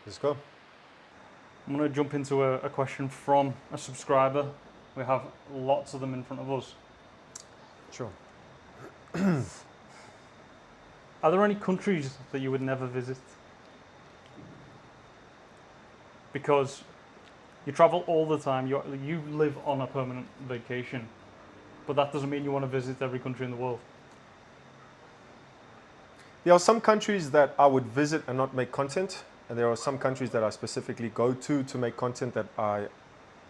Let's go. I'm going to jump into a question from a subscriber. We have lots of them in front of us. Sure. Are there any countries that you would never visit? Because you travel all the time, you live on a permanent vacation, but that doesn't mean you want to visit every country in the world. There are some countries that I would visit and not make content, and there are some countries that I specifically go to make content that I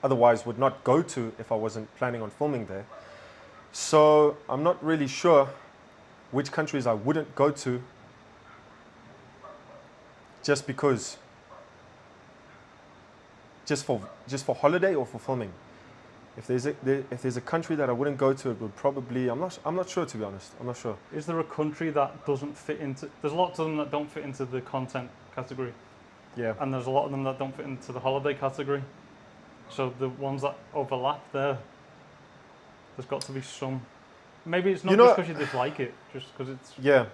otherwise would not go to if I wasn't planning on filming there. So I'm not really sure which countries I wouldn't go to just because, just for holiday or for filming. If there's a country that I wouldn't go to, it would probably, I'm not sure, to be honest. I'm not sure. Is there a country that doesn't fit into? There's lots of them that don't fit into the content category, Yeah. and there's a lot of them that don't fit into the holiday category. So the ones that overlap there's got to be some. Maybe it's not just because you dislike it, just because it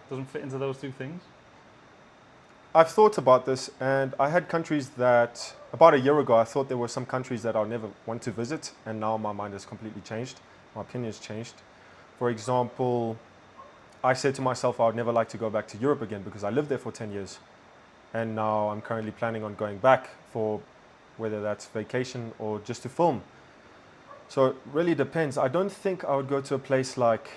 doesn't fit into those two things. I've thought about this, and I had countries that, about a year ago, I thought there were some countries that I'll never want to visit, and now my mind has completely changed. My opinion's changed. For example, I said to myself I would never like to go back to Europe again because I lived there for 10 years. And now I'm currently planning on going back for whether that's vacation or just to film. So it really depends. I don't think I would go to a place like,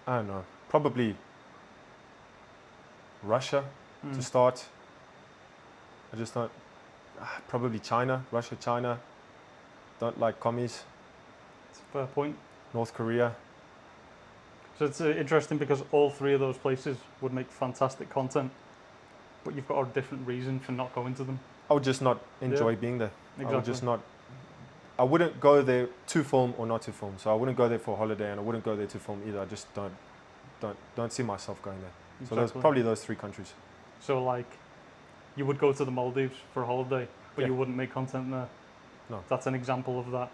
I don't know, probably Russia to start. I just don't, probably China, Russia, China. Don't like commies. That's a fair point. North Korea. So it's interesting because all three of those places would make fantastic content, but you've got a different reason for not going to them. I would just not enjoy being there. Exactly. I would just not. I wouldn't go there to film or not to film. So I wouldn't go there for a holiday, and I wouldn't go there to film either. I just don't see myself going there. Exactly. So there's probably those three countries. So like, you would go to the Maldives for a holiday, but you wouldn't make content there. No. That's an example of that.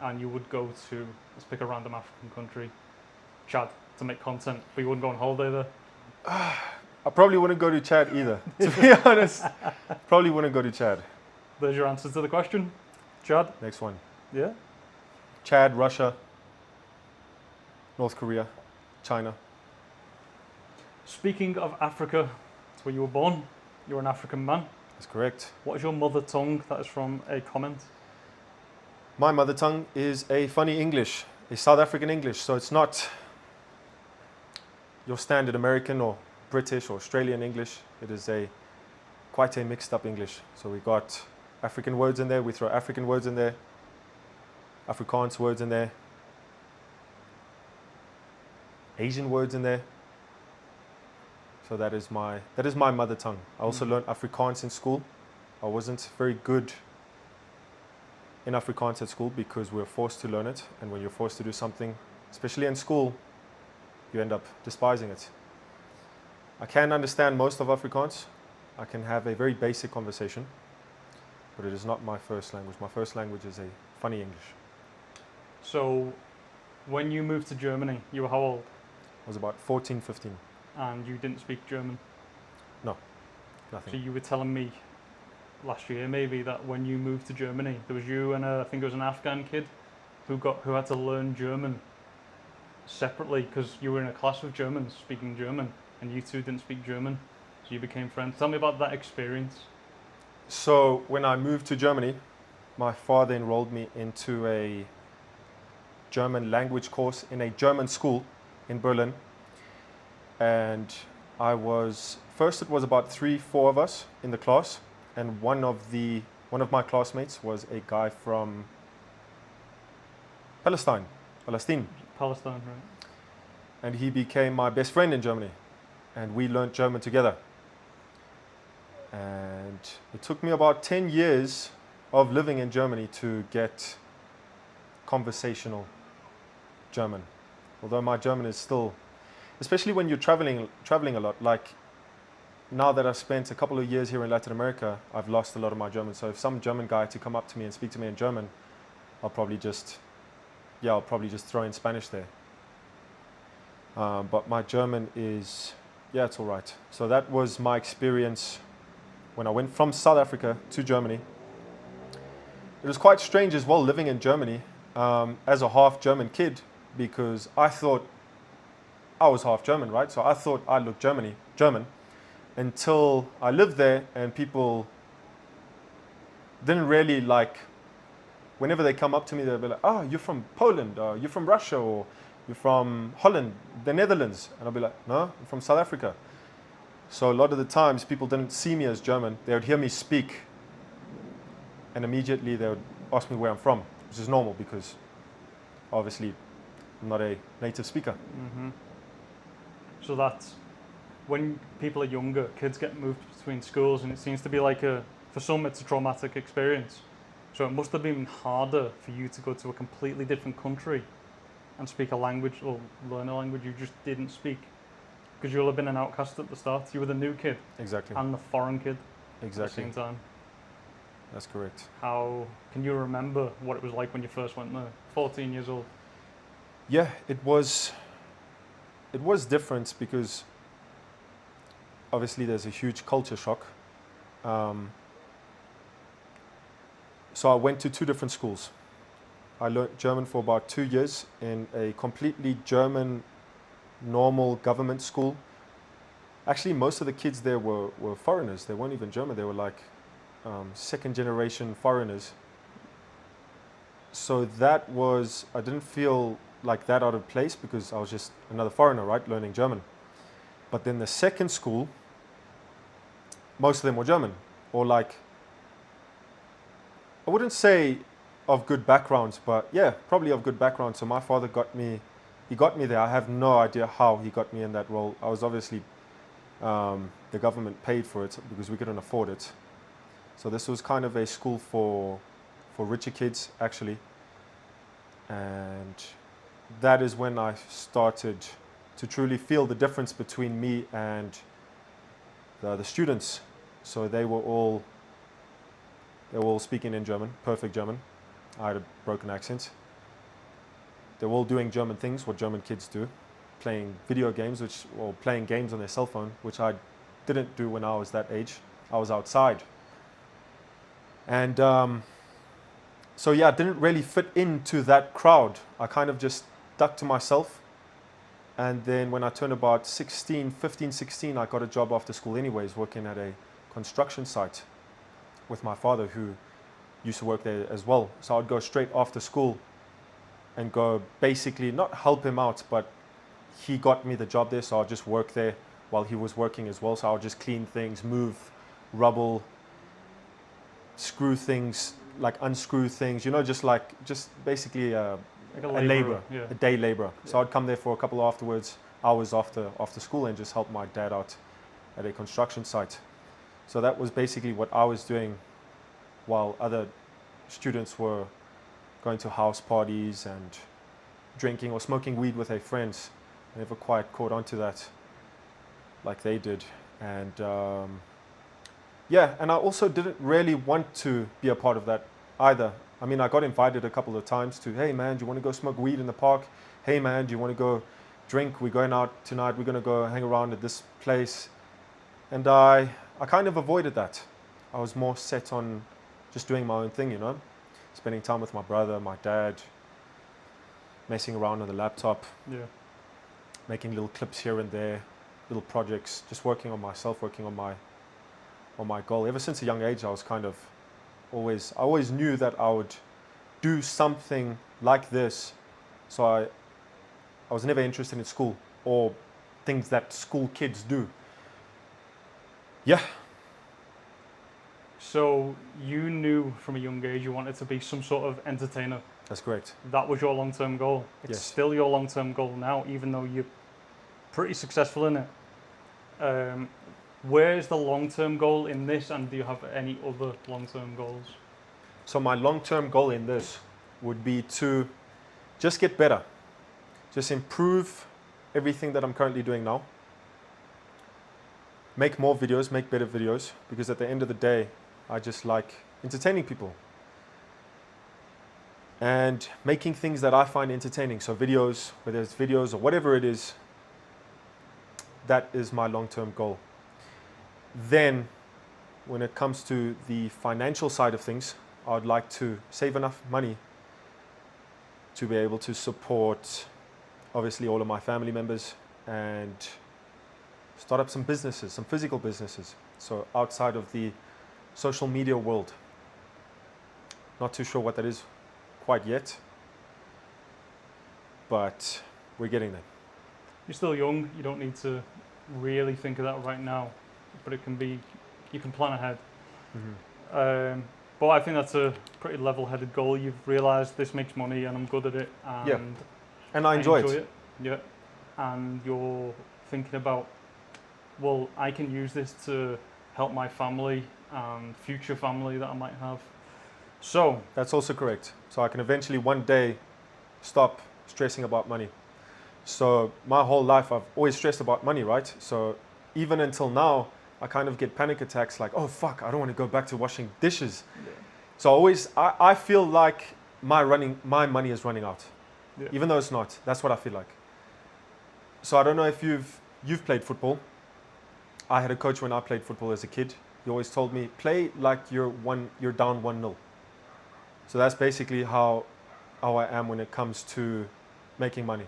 And you would go to, let's pick a random African country, Chad, to make content, but you wouldn't go on holiday there. I probably wouldn't go to Chad either, to be honest. Probably wouldn't go to Chad. There's your answer to the question, Chad. Next one. Yeah. Chad, Russia, North Korea, China. Speaking of Africa, it's where you were born. You're an African man. That's correct. What is your mother tongue? That is from a comment. My mother tongue is a funny English, a South African English. So it's not your standard American or British or Australian English. It is quite a mixed up English. So we got African words in there. We throw African words in there. Afrikaans words in there. Asian words in there. So that is my mother tongue. I also learned Afrikaans in school. I wasn't very good in Afrikaans at school because we were forced to learn it. And when you're forced to do something, especially in school, you end up despising it. I can understand most of Afrikaans. I can have a very basic conversation, but it is not my first language. My first language is a funny English. So, when you moved to Germany, you were how old? I was about 14, 15. And you didn't speak German? No, nothing. So you were telling me last year maybe that when you moved to Germany, there was you and I think it was an Afghan kid who had to learn German separately because you were in a class of Germans speaking German and you two didn't speak German, so you became friends. Tell me about that experience. So when I moved to Germany, my father enrolled me into a German language course in a German school in Berlin. And it was about 3-4 of us in the class, and one of my classmates was a guy from Palestine, Palestine, right? and he became my best friend in Germany, and we learned German together. And it took me about 10 years of living in Germany to get conversational German, although my German is still, especially when you're traveling a lot. Like now that I've spent a couple of years here in Latin America, I've lost a lot of my German. So if some German guy to come up to me and speak to me in German, I'll probably just throw in Spanish there. But my German is Yeah, it's all right. So that was my experience when I went from South Africa to Germany. It was quite strange as well living in Germany as a half German kid, because I thought I was half German, right? So I thought I looked German, until I lived there and people didn't really like, whenever they come up to me, they'll be like, oh, you're from Poland, or you're from Russia, or you're from Holland, the Netherlands. And I'll be like, no, I'm from South Africa. So a lot of the times people didn't see me as German. They would hear me speak and immediately they would ask me where I'm from, which is normal because obviously I'm not a native speaker. Hmm. So that's when people are younger, kids get moved between schools, and it seems to be like for some it's a traumatic experience. So it must have been harder for you to go to a completely different country and speak a language or learn a language you just didn't speak, because you'll have been an outcast at the start. You were the new kid Exactly. and the foreign kid Exactly. at the same time. That's correct. How can you remember what it was like when you first went there? 14 years old. Yeah, it was different because obviously there's a huge culture shock. So I went to two different schools. I learned German for about 2 years in a completely German, normal government school. Actually, most of the kids there were foreigners. They weren't even German. They were like second generation foreigners. So that was, I didn't feel like that out of place because I was just another foreigner, right, learning German. But then the second school, most of them were German, or like, I wouldn't say of good backgrounds, but yeah, probably of good backgrounds. So my father he got me there. I have no idea how he got me in that role. I was obviously, the government paid for it because we couldn't afford it. So this was kind of a school for richer kids, actually. And that is when I started to truly feel the difference between me and the students. So they were all speaking in German, perfect German. I had a broken accent. They were all doing German things, what German kids do, playing video games, or playing games on their cell phone, which I didn't do when I was that age. I was outside. And so yeah, I didn't really fit into that crowd. I kind of just stuck to myself. And then when I turned about 15, 16, I got a job after school anyways, working at a construction site with my father, who used to work there as well. So I'd go straight after school and go basically not help him out, but he got me the job there, so I'd just work there while he was working as well. So I would just clean things, move rubble, screw things, like unscrew things, just basically Like a labourer, yeah. a day labourer. So I'd come there for a couple of hours after school and just help my dad out at a construction site. So that was basically what I was doing while other students were going to house parties and drinking or smoking weed with their friends. I never quite caught on to that like they did. And yeah, and I also didn't really want to be a part of that either. I mean, I got invited a couple of times to, hey man, do you want to go smoke weed in the park? Hey man, do you want to go drink? We're going out tonight. We're going to go hang around at this place. And I kind of avoided that. I was more set on just doing my own thing, spending time with my brother, my dad, messing around on the laptop, Yeah. making little clips here and there, little projects, just working on myself, working on my goal. Ever since a young age, I was kind of I always knew that I would do something like this. So I was never interested in school or things that school kids do. Yeah. So you knew from a young age you wanted to be some sort of entertainer. That's correct. That was your long-term goal. It's Yes. still your long-term goal now, even though you're pretty successful in it. Where's the long-term goal in this, and do you have any other long-term goals? So my long-term goal in this would be to just get better, just improve everything that I'm currently doing now, make more videos, make better videos, because at the end of the day, I just like entertaining people and making things that I find entertaining. So videos, whether it's videos or whatever it is, that is my long-term goal. Then, when it comes to the financial side of things, I would like to save enough money to be able to support, obviously, all of my family members and start up some businesses, some physical businesses. So outside of the social media world. Not too sure what that is quite yet, but we're getting there. You're still young. You don't need to really think of that right now, but it can be. You can plan ahead. Mm-hmm. But I think that's a pretty level-headed goal. You've realised this makes money and I'm good at it. And Yeah. And I enjoy it. Yeah. And you're thinking about, well, I can use this to help my family and future family that I might have. So That's also correct. So I can eventually one day stop stressing about money. So my whole life I've always stressed about money, right? So even until now, I kind of get panic attacks like, oh fuck, I don't want to go back to washing dishes. yeah. So I feel like my money is running out. Yeah. Even though it's not. That's what I feel like. So I don't know if you've played football. I had a coach when I played football as a kid. He always told me, play like you're down 1-0. So that's basically how I am when it comes to making money.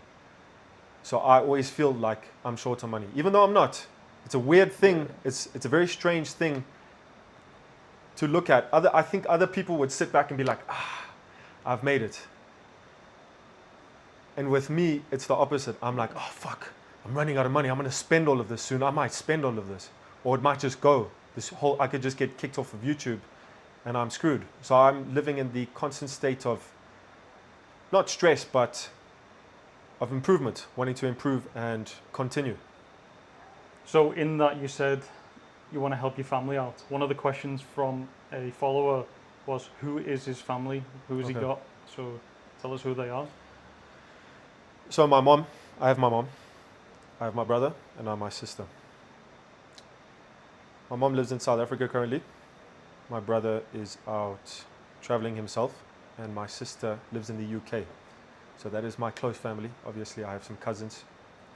So I always feel like I'm short on money, even though I'm not. It's a weird thing. It's a very strange thing to look at. I think other people would sit back and be like, I've made it. And with me, it's the opposite. I'm like, oh fuck, I'm running out of money. I'm going to spend all of this soon. I might spend all of this. Or it might just go. I could just get kicked off of YouTube and I'm screwed. So I'm living in the constant state of, not stress, but of improvement, wanting to improve and continue. So in that you said you want to help your family out. One of the questions from a follower was, who is his family? Who has he Okay. got? So tell us who they are. So I have my mom, I have my brother, and I have my sister. My mom lives in South Africa currently. My brother is out traveling himself, and my sister lives in the UK. So that is my close family. Obviously, I have some cousins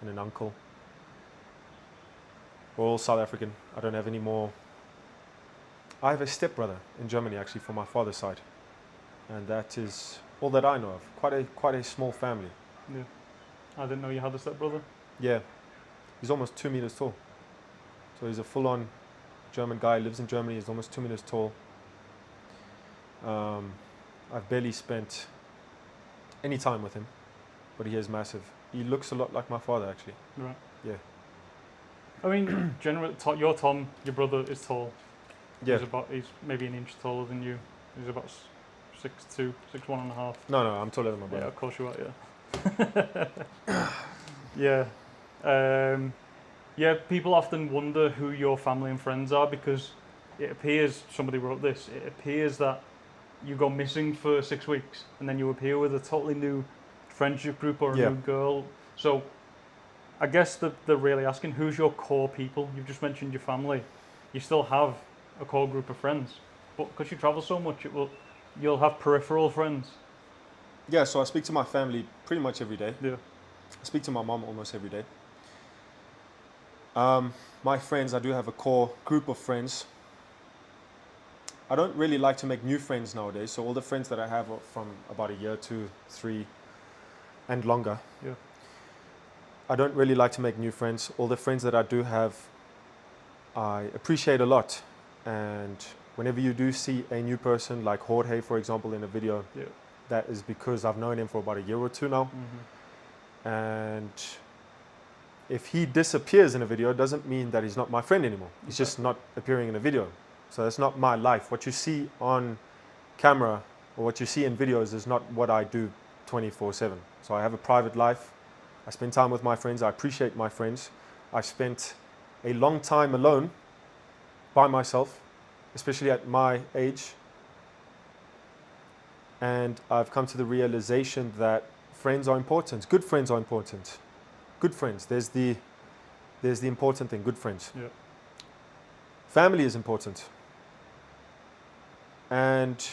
and an uncle. We're all South African. I don't have any more. I have a stepbrother in Germany, actually, from my father's side. And that is all that I know of. Quite a small family. Yeah. I didn't know you had a stepbrother. Yeah. He's almost 2 meters tall. So he's a full-on German guy, lives in Germany, he's almost 2 meters tall. I've barely spent any time with him, but he is massive. He looks a lot like my father, actually. Right. Yeah. I mean, generally, your Tom, your brother, is tall. Yeah. He's maybe an inch taller than you. He's about 6'2", 6'1.5". No, I'm taller than my Yeah, brother. of course you are. Yeah. Yeah. Yeah. People often wonder who your family and friends are because it appears, somebody wrote this, it appears that you go missing for 6 weeks and then you appear with a totally new friendship group or a Yeah. new girl. So I guess they're really asking, who's your core people? You've just mentioned your family. You still have a core group of friends, but because you travel so much, you'll have peripheral friends. Yeah, so I speak to my family pretty much every day. Yeah. I speak to my mom almost every day. My friends, I do have a core group of friends. I don't really like to make new friends nowadays, so all the friends that I have are from about a year, 2, 3, and longer. Yeah. I don't really like to make new friends. All the friends that I do have, I appreciate a lot. And whenever you do see a new person, like Jorge, for example, in a video, Yeah. that is because I've known him for about a year or two now. Mm-hmm. And if he disappears in a video, it doesn't mean that he's not my friend anymore. He's just not appearing in a video. So that's not my life. What you see on camera or what you see in videos is not what I do 24/7. So I have a private life. I spend time with my friends. I appreciate my friends. I've spent a long time alone by myself, especially at my age. And I've come to the realization that friends are important. Good friends are important. Good friends. There's the important thing, good friends. Yeah. Family is important. And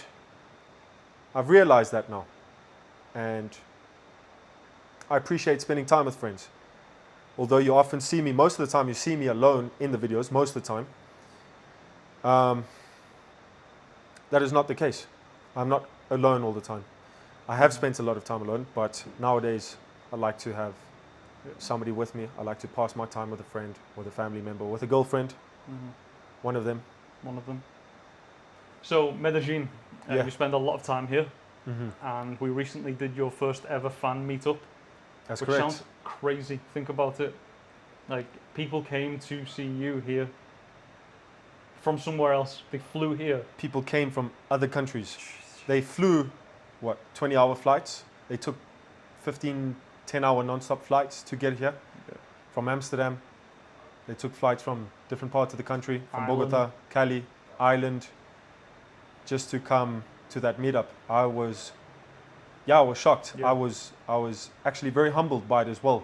I've realized that now. And I appreciate spending time with friends. although you often see me, most of the time you see me alone in the videos, most of the time, that is not the case. I'm not alone all the time. I have spent a lot of time alone, but nowadays I like to have somebody with me. I like to pass my time with a friend, with a family member, with a girlfriend, one of them. One of them. So Medellin, Yeah. you spend a lot of time here, and we recently did your first ever fan meetup, That's which correct. sounds crazy. Think about it. Like, people came to see you here from somewhere else. They flew here. People came from other countries. They flew, 20-hour flights. They took 15, 10-hour non-stop flights to get here. Yeah. From Amsterdam. They took flights from different parts of the country, from Ireland. Bogota, Cali, Ireland, just to come to that meetup. I was shocked. Yeah. I was actually very humbled by it as well,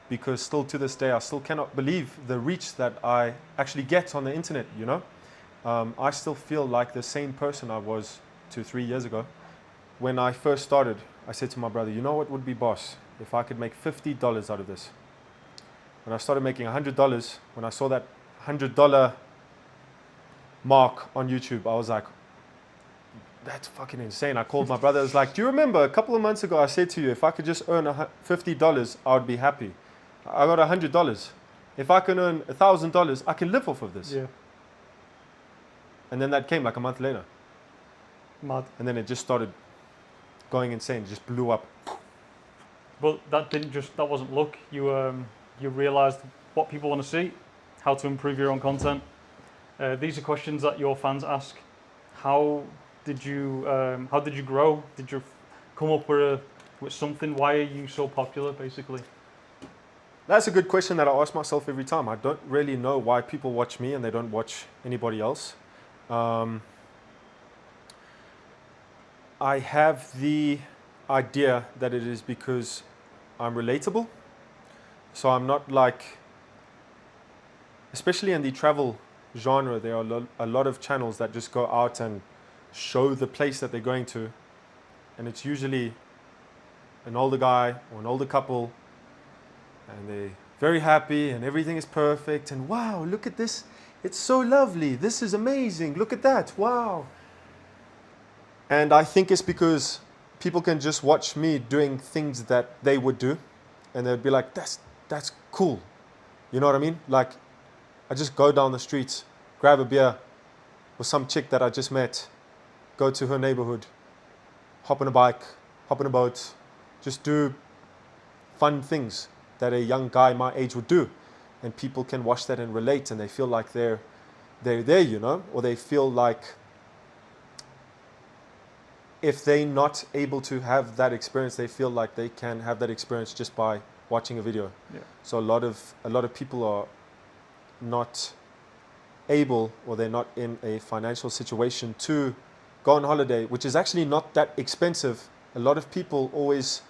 because still to this day I still cannot believe the reach that I actually get on the internet, you know. I still feel like the same person I was 2-3 years ago. When I first started, I said to my brother, you know what would be boss? If I could make $50 out of this. When I started making $100, when I saw that $100 mark on YouTube, I was like, that's fucking insane. I called my brother. I was like, do you remember a couple of months ago I said to you, if I could just earn $50, I would be happy. I got $100. If I can earn $1,000, I can live off of this. Yeah. And then that came like a month later. Mad. And then it just started going insane. It just blew up. But that wasn't luck. You realised what people want to see, how to improve your own content. These are questions that your fans ask. How did you grow? Did you come up with something? Why are you so popular, basically? That's a good question that I ask myself every time. I don't really know why people watch me and they don't watch anybody else. I have the idea that it is because I'm relatable. So I'm not like, especially in the travel genre, there are a lot of channels that just go out and show the place that they're going to. And it's usually an older guy or an older couple, and they're very happy and everything is perfect. And wow, look at this. It's so lovely. This is amazing. Look at that. Wow. And I think it's because people can just watch me doing things that they would do, and they'd be like, that's cool. You know what I mean? Like, I just go down the street, grab a beer with some chick that I just met, go to her neighborhood, hop on a bike, hop on a boat, just do fun things that a young guy my age would do. And people can watch that and relate, and they feel like they're there, you know? Or they feel like if they're not able to have that experience, they feel like they can have that experience just by watching a video. Yeah. So a lot of people are not able, or they're not in a financial situation to go on holiday, which is actually not that expensive. A lot of people always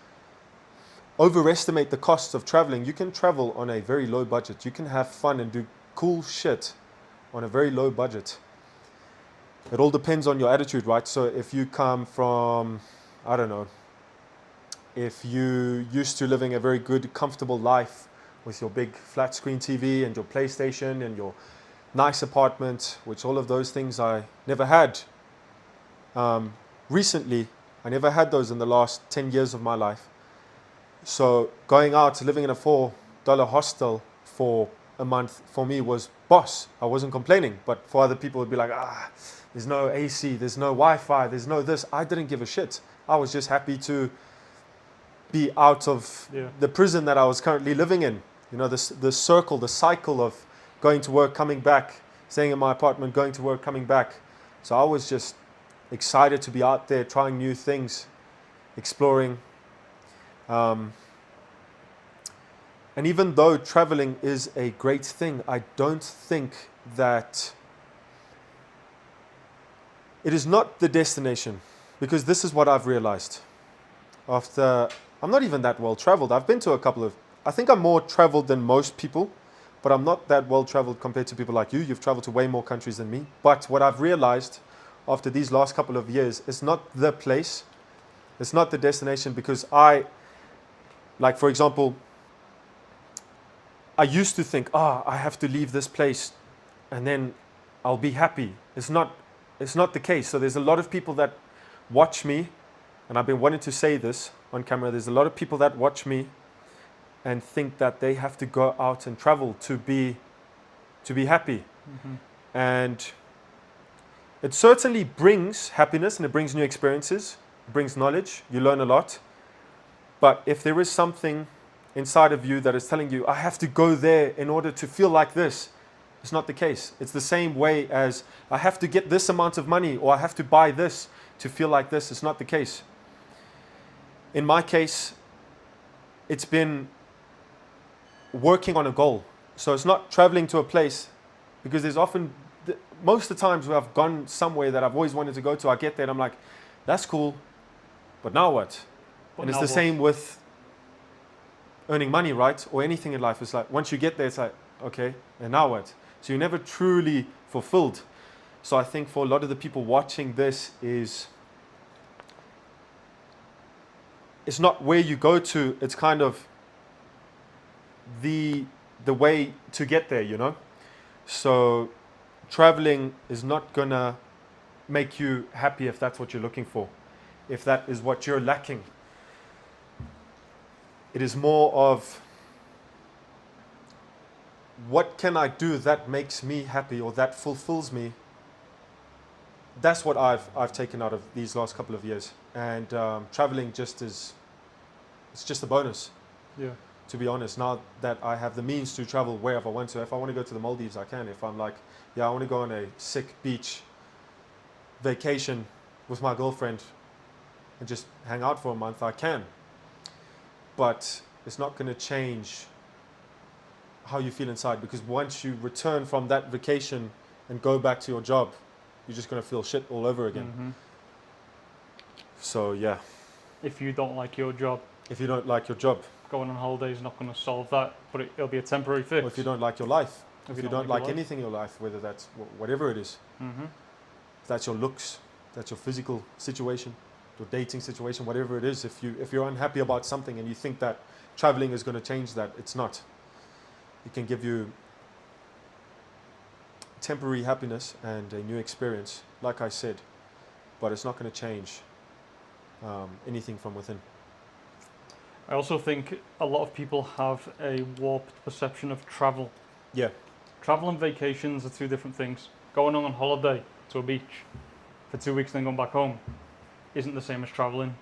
overestimate the cost of traveling. You can travel on a very low budget. You can have fun and do cool shit on a very low budget. It all depends on your attitude, right? So if you come from, I don't know, if you used to living a very good, comfortable life with your big flat screen TV and your PlayStation and your nice apartment, which all of those things I never had recently. I never had those in the last 10 years of my life. So going out, living in a $4 hostel for a month, for me was boss. I wasn't complaining, but for other people it'd be like, there's no AC, there's no Wi-Fi, there's no this. I didn't give a shit. I was just happy to be out of the prison that I was currently living in. You know, the circle, the cycle of going to work, coming back, staying in my apartment, going to work, coming back. So I was just excited to be out there, trying new things, exploring. And even though traveling is a great thing, I don't think that it is not the destination, because this is what I've realized. I'm not even that well traveled. I've been to a couple of, I think I'm more traveled than most people, but I'm not that well traveled compared to people like you. You've traveled to way more countries than me. But what I've realized after these last couple of years is not the place, it's not the destination, because like for example, I used to think, I have to leave this place and then I'll be happy. It's not the case. So there's a lot of people that watch me, and I've been wanting to say this on camera. There's a lot of people that watch me and think that they have to go out and travel to be happy. Mm-hmm. And it certainly brings happiness and it brings new experiences, it brings knowledge, you learn a lot. But if there is something inside of you that is telling you, I have to go there in order to feel like this, it's not the case. It's the same way as I have to get this amount of money or I have to buy this to feel like this. It's not the case. In my case, it's been working on a goal. So it's not traveling to a place, because there's often, most of the times where I've gone somewhere that I've always wanted to go to, I get there and I'm like, that's cool, but now what? But And it's now the what? same with earning money, right? Or anything in life. It's like, once you get there, it's like, okay, and now what? So you're never truly fulfilled. So I think for a lot of the people watching this it's not where you go to, it's kind of the way to get there, you know? So traveling is not gonna make you happy if that's what you're looking for, if that is what you're lacking. It is more of, what can I do that makes me happy or that fulfills me? That's what I've taken out of these last couple of years. And traveling it's just a bonus. Yeah. To be honest, now that I have the means to travel wherever I want to. If I want to go to the Maldives, I can. If I'm like, yeah, I want to go on a sick beach vacation with my girlfriend and just hang out for a month, I can. But it's not going to change how you feel inside, because once you return from that vacation and go back to your job, you're just going to feel shit all over again. Mm-hmm. So yeah, If you don't like your job, if you don't like your job, going on holiday is not going to solve that, but it'll be a temporary fix. or if you don't like your life, If if you you don't don't like like your life. anything in your life, whether that's whatever it is, Mm-hmm. if that's your looks, if that's your physical situation, your dating situation, whatever it is, if you're unhappy about something and you think that traveling is going to change that, it's not. It can give you temporary happiness and a new experience, like I said, but it's not going to change anything from within. I also think a lot of people have a warped perception of travel. Yeah, Travel and vacations are two different things. Going on holiday to a beach for 2 weeks and then going back home isn't the same as traveling.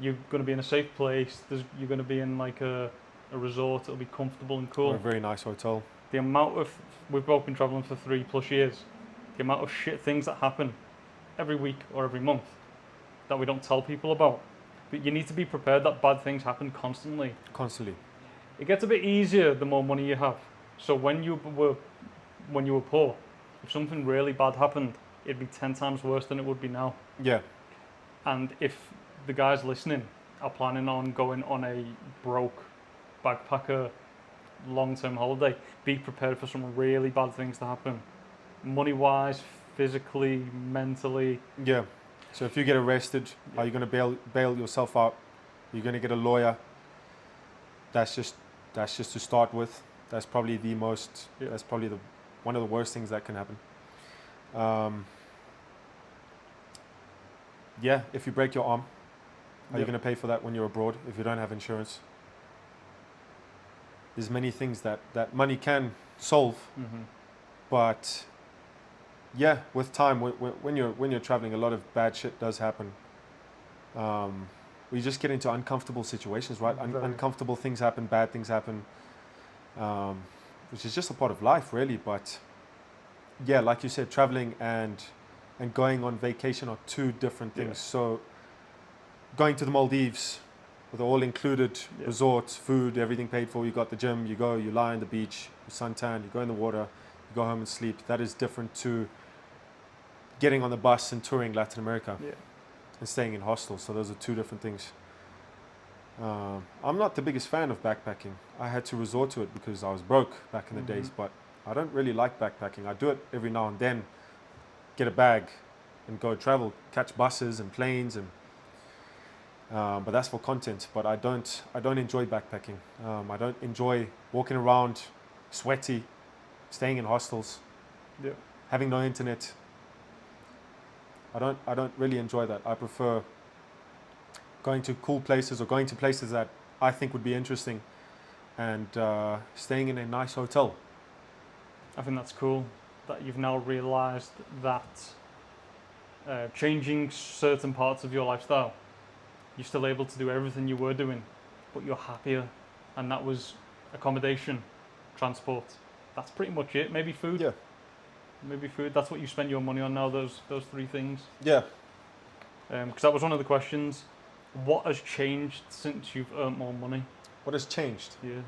You're going to be in a safe place. You're going to be in like a resort. It'll be comfortable and or cool. a very nice hotel. The amount of, we've both been traveling for 3+ years. The amount of shit things that happen every week or every month that we don't tell people about. But you need to be prepared that bad things happen constantly. Constantly. It gets a bit easier the more money you have. So when you were poor, if something really bad happened, it'd be 10 times worse than it would be now. Yeah, And if the guys listening are planning on going on a broke backpacker long-term holiday, be prepared for some really bad things to happen. Money-wise, physically, mentally. yeah. So if you get arrested, are you going to bail yourself out? Are you going to get a lawyer? That's just to start with. That's probably that's probably one of the worst things that can happen. Yeah, if you break your arm, are you Yep. going to pay for that when you're abroad if you don't have insurance? There's many things that money can solve, Mm-hmm. but yeah, with time, when you're traveling, a lot of bad shit does happen. We just get into uncomfortable situations, right? Very. Uncomfortable things happen, bad things happen, which is just a part of life, really. But yeah, like you said, traveling and going on vacation are two different things. Yeah. So going to the Maldives with all-included Yeah. resorts, food, everything paid for. You got the gym. You go, you lie on the beach, you suntan, you go in the water, you go home and sleep. That is different to getting on the bus and touring Latin America Yeah. and staying in hostels. So those are two different things. I'm not the biggest fan of backpacking. I had to resort to it because I was broke back in the days, but I don't really like backpacking. I do it every now and then, get a bag and go travel, catch buses and planes, and but that's for content. But I don't enjoy backpacking. I don't enjoy walking around sweaty, staying in hostels, Yeah. having no internet. I don't really enjoy that. I prefer going to cool places or going to places that I think would be interesting and staying in a nice hotel. I think that's cool that you've now realised that changing certain parts of your lifestyle, you're still able to do everything you were doing, but you're happier. And that was accommodation, transport. That's pretty much it. Maybe food. Yeah. Maybe food. That's what you spend your money on now, those three things. Yeah. Because that was one of the questions. What has changed since you've earned more money? What has changed? Yeah.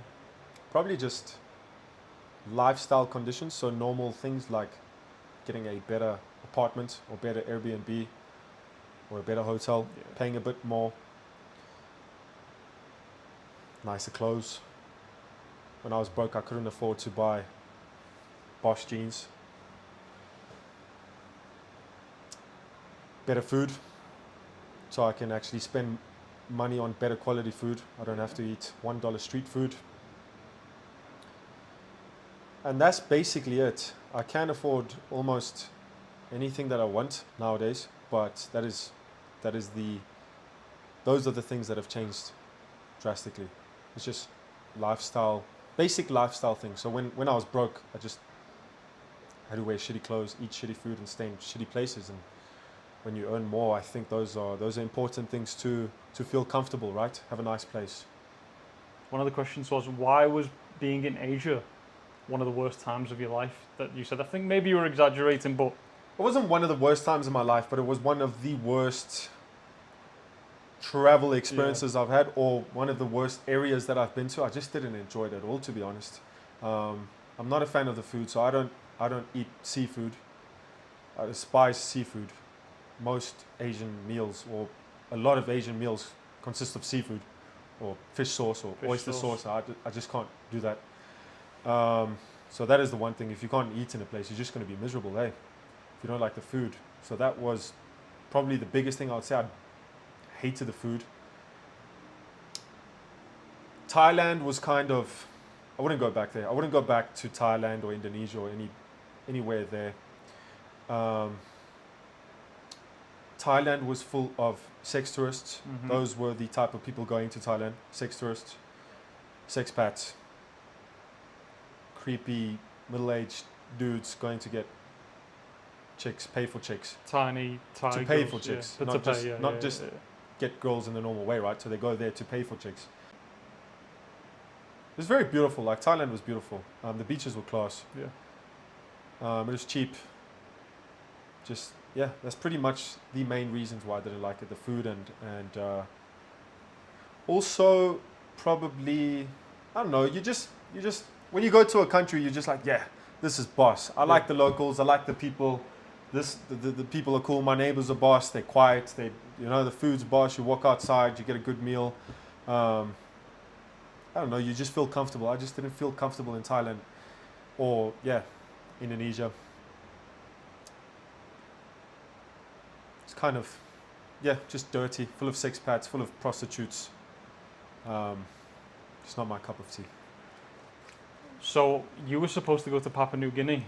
Probably just lifestyle conditions. So normal things like getting a better apartment or better Airbnb or a better hotel, Yeah. paying a bit more, nicer clothes. When I was broke, I couldn't afford to buy Bosch jeans. Better food, so I can actually spend money on better quality food. I don't have to eat $1 street food. And that's basically it. I can afford almost anything that I want nowadays, but those are the things that have changed drastically. It's just lifestyle, basic lifestyle things. So when I was broke, I just had to wear shitty clothes, eat shitty food, and stay in shitty places. And when you earn more, I think those are important things to feel comfortable, right? Have a nice place. One of the questions was, why was being in Asia one of the worst times of your life that you said? I think maybe you were exaggerating, but It wasn't one of the worst times in my life, but it was one of the worst travel experiences I've had, or one of the worst areas that I've been to. I just didn't enjoy it at all, to be honest. I'm not a fan of the food, so I don't eat seafood. I despise seafood. Most Asian meals, or a lot of Asian meals, consist of seafood or fish sauce or oyster sauce. I just can't do that. So that is the one thing. If you can't eat in a place, you're just going to be miserable, eh? If you don't like the food. So that was probably the biggest thing I would say. I hated the food. Thailand was kind of, I wouldn't go back there. I wouldn't go back to Thailand or Indonesia or anywhere there. Thailand was full of sex tourists. Mhm. Those were the type of people going to Thailand. Sex tourists, sexpats, creepy middle-aged dudes going to get chicks, pay for chicks. tiny To pay girls, for chicks, yeah. not To just pay, not just get girls in the normal way, right? So they go there to pay for chicks. It was very beautiful. Like Thailand was beautiful. The beaches were class. Yeah. It was cheap. Just yeah, that's pretty much the main reasons why I didn't like it. The food and also probably, I don't know. You just when you go to a country, you're just like, yeah, this is boss. I like the locals. I like the people. The people are cool. My neighbors are boss. They're quiet. The food's boss. You walk outside, you get a good meal. I don't know. You just feel comfortable. I just didn't feel comfortable in Thailand, or Indonesia. It's kind of, just dirty, full of sexpats, full of prostitutes. It's not my cup of tea. So you were supposed to go to Papua New Guinea.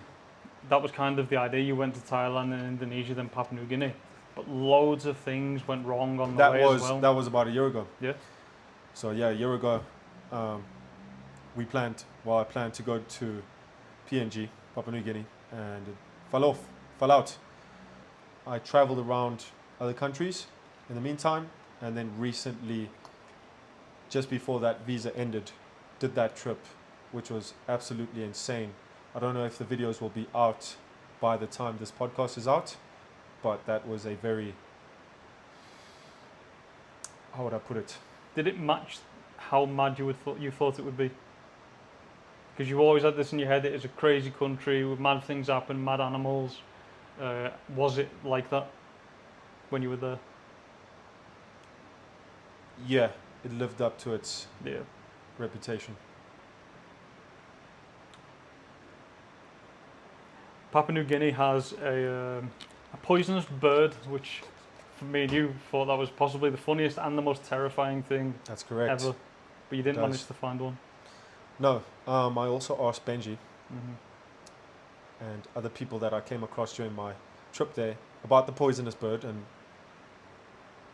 That was kind of the idea. You went to Thailand and Indonesia, then Papua New Guinea. But loads of things went wrong on the way as well. That was about a year ago. Yeah. So a year ago, I planned to go to PNG, Papua New Guinea, and it fell out. I traveled around other countries in the meantime, and then recently, just before that visa ended, did that trip, which was absolutely insane. I don't know if the videos will be out by the time this podcast is out, but that was a very, how would I put it? Did it match how mad you thought it would be? Because you've always had this in your head. It is a crazy country with mad things happen, mad animals. Was it like that when you were there? Yeah, it lived up to its Yeah. reputation. Papua New Guinea has a poisonous bird, which for me and you thought that was possibly the funniest and the most terrifying thing That's correct. ever. But you didn't Does. manage to find one. No. I also asked Benji Mm-hmm. and other people that I came across during my trip there about the poisonous bird, and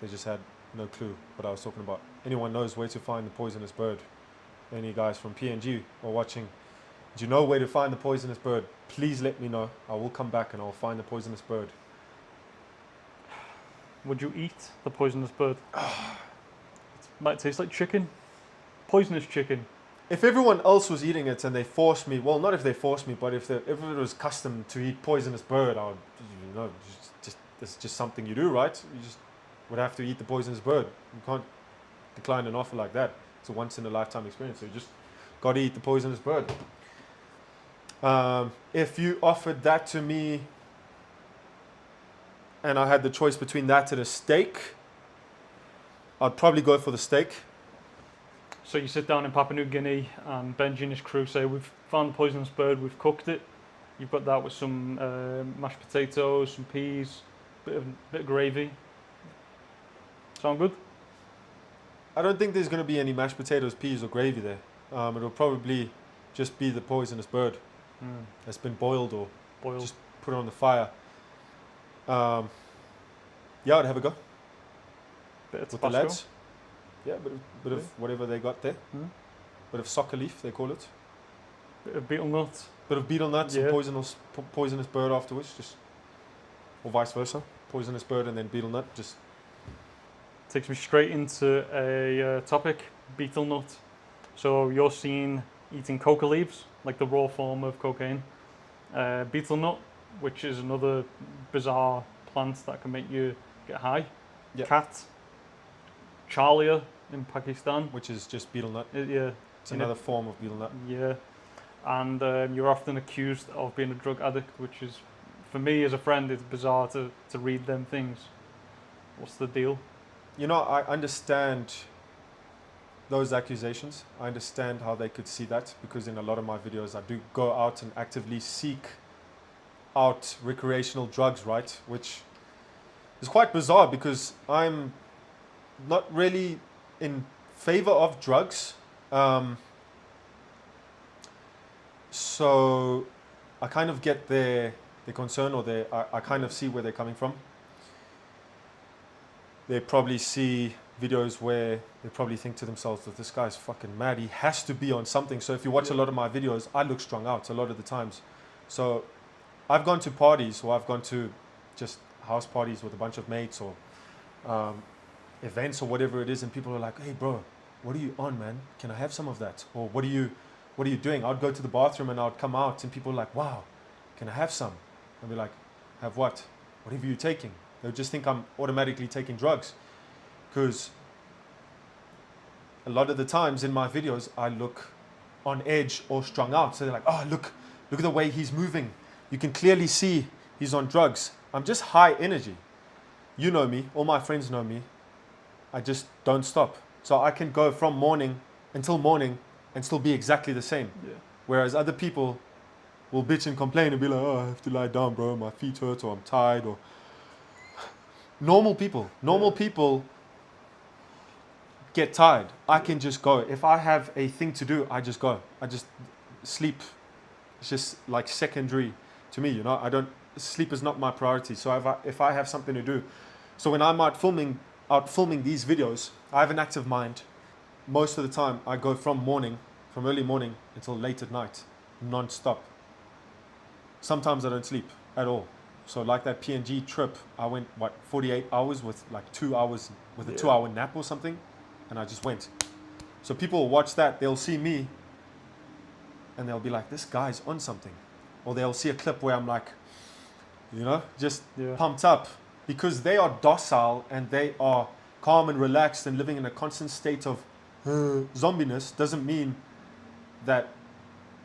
they just had no clue what I was talking about. Anyone knows where to find the poisonous bird? Any guys from PNG or watching? Do you know where to find the poisonous bird? Please let me know. I will come back and I'll find the poisonous bird. Would you eat the poisonous bird? It might taste like chicken. Poisonous chicken. If everyone else was eating it and they forced me, well, not if they forced me, but if it was custom to eat poisonous bird, I would, it's just something you do, right? You just would have to eat the poisonous bird. You can't decline an offer like that. It's a once in a lifetime experience. So you just got to eat the poisonous bird. If you offered that to me and I had the choice between that and a steak, I'd probably go for the steak. So you sit down in Papua New Guinea and Benji and his crew say, we've found the poisonous bird, we've cooked it. You've got that with some mashed potatoes, some peas, bit of gravy. Sound good? I don't think there's going to be any mashed potatoes, peas, or gravy there. It'll probably just be the poisonous bird that's been boiled or Boiled. just put on the fire. Yeah, I'd have a go Bit of with the Tabasco. lads. Yeah, bit of whatever they got there. Mm. Bit of soccer leaf, they call it. Bit of betel nut. Bit of betel nuts Yeah. and poisonous bird afterwards, just or vice versa. Poisonous bird and then betel nut. Just Takes me straight into a topic, betel nut. So you're seen eating coca leaves, like the raw form of cocaine. Betel nut, which is another bizarre plant that can make you get high. Yep. Cat. Charlia in Pakistan. which is just betel nut. Yeah, It's another form of betel nut. yeah. And you're often accused of being a drug addict, which is, for me as a friend, it's bizarre to read them things. What's the deal? You know, I understand those accusations. I understand how they could see that, because in a lot of my videos I do go out and actively seek out recreational drugs, right? Which is quite bizarre because I'm not really in favor of drugs. So I kind of get their concern, or I kind of see where they're coming from. They probably see videos where they probably think to themselves that this guy's fucking mad. He has to be on something. So if you watch a lot of my videos, I look strung out a lot of the times. So I've gone to parties, or I've gone to just house parties with a bunch of mates, or events or whatever it is, and people are like, "Hey, bro, what are you on, man? Can I have some of that?" Or what are you doing? I'd go to the bathroom and I'd come out, and people are like, "Wow, can I have some?" I'd be like, "Have what? Whatever you're taking." They would just think I'm automatically taking drugs, because a lot of the times in my videos I look on edge or strung out. So they're like, "Oh, look at the way he's moving. You can clearly see he's on drugs." I'm just high energy. You know me, all my friends know me. I just don't stop. So I can go from morning until morning and still be exactly the same. Yeah. Whereas other people will bitch and complain and be like, "Oh, I have to lie down, bro. My feet hurt, or I'm tired." Or normal people get tired. I can just go. If I have a thing to do, I just go. I just sleep. It's just like secondary to me, you know. Sleep is not my priority. So if I have something to do, so when I'm out filming these videos, I have an active mind. Most of the time, I go from early morning until late at night, non-stop. Sometimes I don't sleep at all. So like that PNG trip, I went 48 hours with like 2 hours with a 2-hour nap or something, and I just went. So people will watch that, they'll see me, and they'll be like, "This guy's on something," or they'll see a clip where I'm like, you know, just pumped up, because they are docile and they are calm and relaxed and living in a constant state of zombiness. Doesn't mean that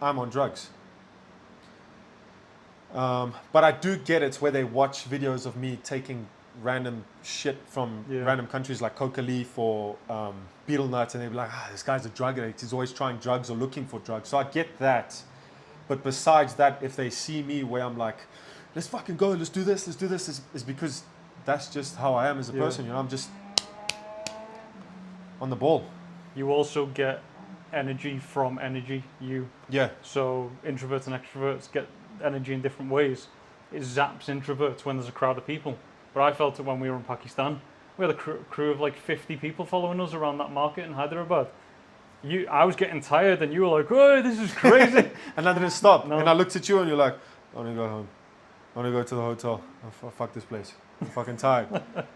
I'm on drugs. But I do get it where they watch videos of me taking random shit from random countries like coca leaf or betel nuts, and they'd be like, "This guy's a drug addict. He's always trying drugs or looking for drugs." So I get that. But besides that, if they see me where I'm like, "Let's fucking go, let's do this," is because that's just how I am as a person. You know, I'm just on the ball. You also get energy from energy. Yeah. So introverts and extroverts get energy in different ways. It zaps introverts when there's a crowd of people. But I felt it when we were in Pakistan. We had a crew of like 50 people following us around that market in Hyderabad. I was getting tired, and you were like, "Oh, this is crazy." And I didn't stop. No. And I looked at you and you're like, I want to go home. I want to go to the hotel. Fuck this place. I'm fucking tired.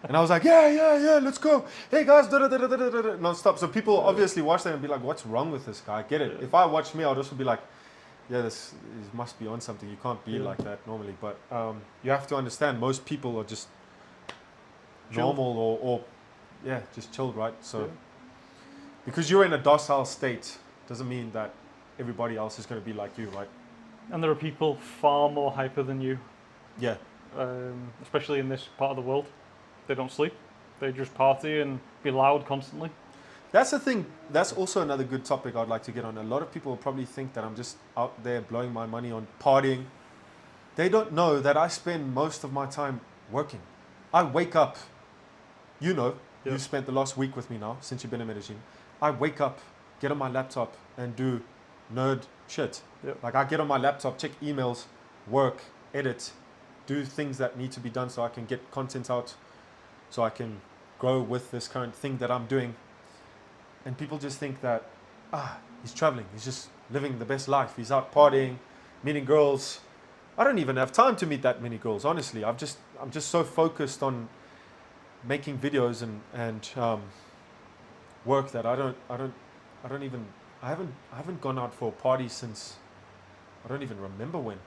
And I was like, yeah, let's go. Hey guys, non-stop. So people obviously watch that and be like, what's wrong with this guy? I get it. Yeah. If I watch me, I'd also be like, yeah, this must be on something. You can't be Yeah. like that normally. But you have to understand, most people are just Chilled. normal or yeah, just chilled, right? So Yeah. because you're in a docile state doesn't mean that everybody else is going to be like you, right? And there are people far more hyper than you, Yeah. especially in this part of the world. They don't sleep. They just party and be loud constantly. That's the thing. That's also another good topic I'd like to get on. A lot of people probably think that I'm just out there blowing my money on partying. They don't know that I spend most of my time working. I wake up. You know, Yeah. you spent the last week with me now since you've been in Medelling. I wake up, get on my laptop, and do nerd shit. Yeah. Like I get on my laptop, check emails, work, edit, do things that need to be done so I can get content out, so I can grow with this current thing that I'm doing. And people just think that, he's traveling, he's just living the best life, he's out partying, meeting girls. I don't even have time to meet that many girls, honestly. I'm just so focused on making videos and work that I haven't gone out for a party since, I don't even remember when.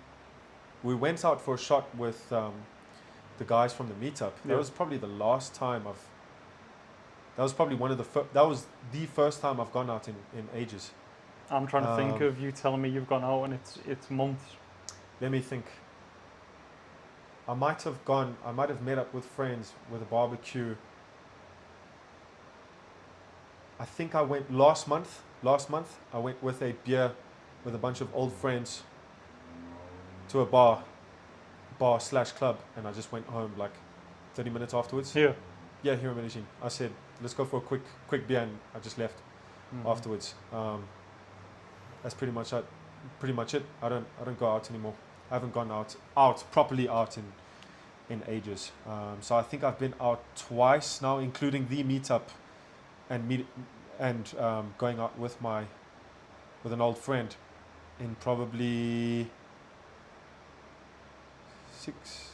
We went out for a shot with the guys from the meetup. That Yeah. was probably the last time that was probably one of that was the first time I've gone out in ages. I'm trying to think of you telling me you've gone out and it's months. Let me think. I might have met up with friends with a barbecue. I think I went last month. I went with a beer with a bunch of old friends to a bar / club, and I just went home like 30 minutes afterwards. Here. Yeah, here in Medelling. I said, let's go for a quick beer, and I just left afterwards. That's pretty much it. I don't go out anymore. I haven't gone properly out in ages. So I think I've been out twice now, including the meetup and going out with an old friend in probably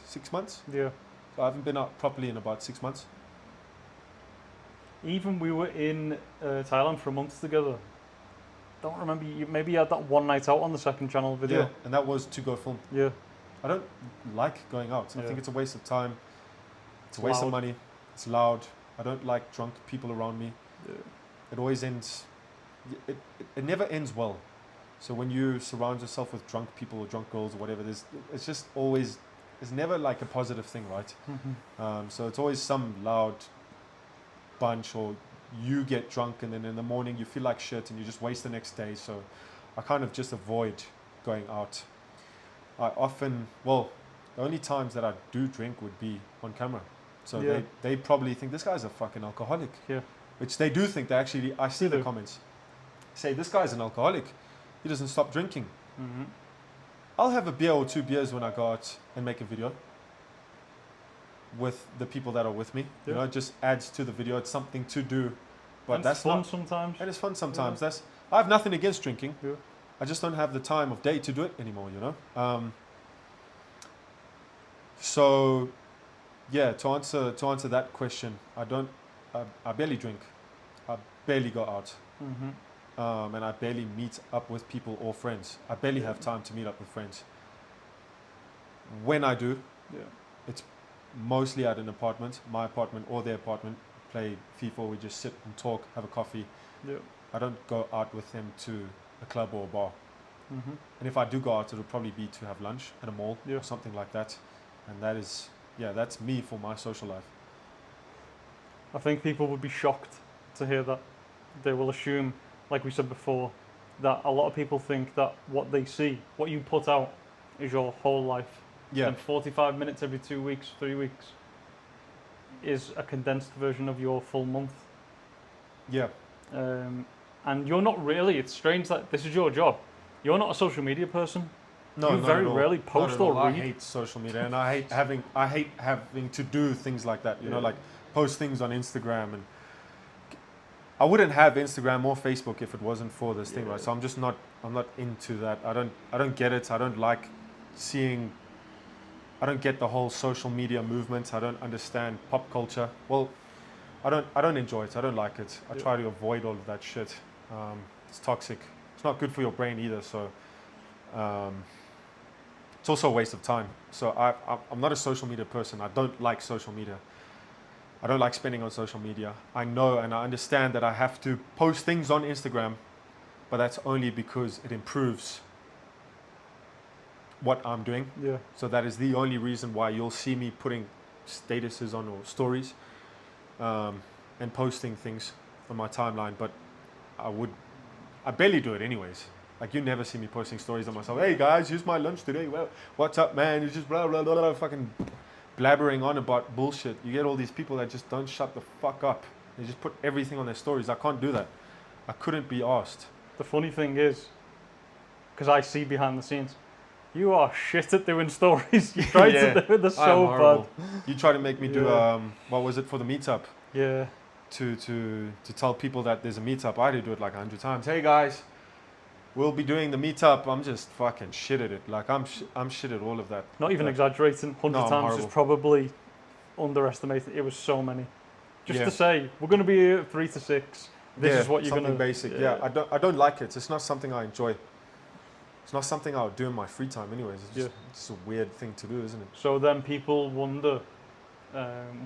six months. Yeah. So I haven't been out properly in about 6 months. Even we were in Thailand for a month together. Don't remember. Maybe you had that one night out on the second channel video. Yeah, and that was to go film. Yeah. I don't like going out. I Yeah. think it's a waste of time. It's a waste of loud. money. It's loud. I don't like drunk people around me. Yeah. It always ends. It never ends well. So when you surround yourself with drunk people or drunk girls or whatever, it's just always. It's never like a positive thing, right? So it's always some loud bunch, or you get drunk and then in the morning you feel like shit and you just waste the next day. So I kind of just avoid going out. I often, the only times that I do drink would be on camera. So Yeah. they probably think this guy's a fucking alcoholic. Yeah. Which they do think. I see the do. comments. Say, this guy's an alcoholic. He doesn't stop drinking. Mm-hmm. I'll have a beer or 2 beers when I go out and make a video with the people that are with me. Yeah. You know, it just adds to the video. It's something to do. But And that's it's fun not. sometimes. It is fun sometimes. I have nothing against drinking. Yeah. I just don't have the time of day to do it anymore, you know? So, yeah, to answer that question, I barely drink. I barely go out. Mm-hmm. And I barely meet up with people or friends. I barely have time to meet up with friends. When I do, Yeah. it's mostly at an apartment, my apartment or their apartment, play FIFA, we just sit and talk, have a coffee. Yeah. I don't go out with them to a club or a bar. Mm-hmm. And if I do go out, it'll probably be to have lunch at a mall Yeah. or something like that. And that's me for my social life. I think people would be shocked to hear that. They will assume, like we said before, that a lot of people think that what they see, what you put out, is your whole life. Yeah. And 45 minutes every 2 weeks, 3 weeks, is a condensed version of your full month. Yeah. And you're not really. It's strange that this is your job. You're not a social media person. No, You not very at all. rarely Not post at all. or I read. hate social media, and I hate having to do things like that. You know, Yeah. like post things on Instagram, and I wouldn't have Instagram or Facebook if it wasn't for this thing, Yeah. right? So I'm not into that. I don't get it. I don't like seeing. I don't get the whole social media movement. I don't understand pop culture. Well, I don't enjoy it. I don't like it. I Yeah. try to avoid all of that shit. It's toxic. It's not good for your brain either. So it's also a waste of time. So I'm not a social media person. I don't like social media. I don't like spending on social media. I know and I understand that I have to post things on Instagram, but that's only because it improves what I'm doing. Yeah. So that is the only reason why you'll see me putting statuses on or stories and posting things on my timeline. But I barely do it anyways. Like you never see me posting stories on myself. Hey guys, here's my lunch today. Well, what's up, man? It's just blah blah blah blah, fucking blabbering on about bullshit. You get all these people that just don't shut the fuck up. They just put everything on their stories. I can't do that. I couldn't be asked. The funny thing is, because I see behind the scenes, you are shit at doing stories. You try Yeah, to do it, they're I am so bad. horrible. You try to make me do Yeah. what was it for the meetup? Yeah. To tell people that there's a meetup. I had to do it like 100 times. Hey guys, we'll be doing the meetup. I'm just fucking shit at it. Like I'm shit at all of that. Not even Like, exaggerating. 100 No, I'm times horrible. is probably underestimated. It was so many. Just Yeah. to say, we're going to be here at 3 to 6. This yeah, is what you're something going to... basic. Yeah. I don't like it. It's not something I enjoy. It's not something I would do in my free time anyways. It's just a weird thing to do, isn't it? So then people wonder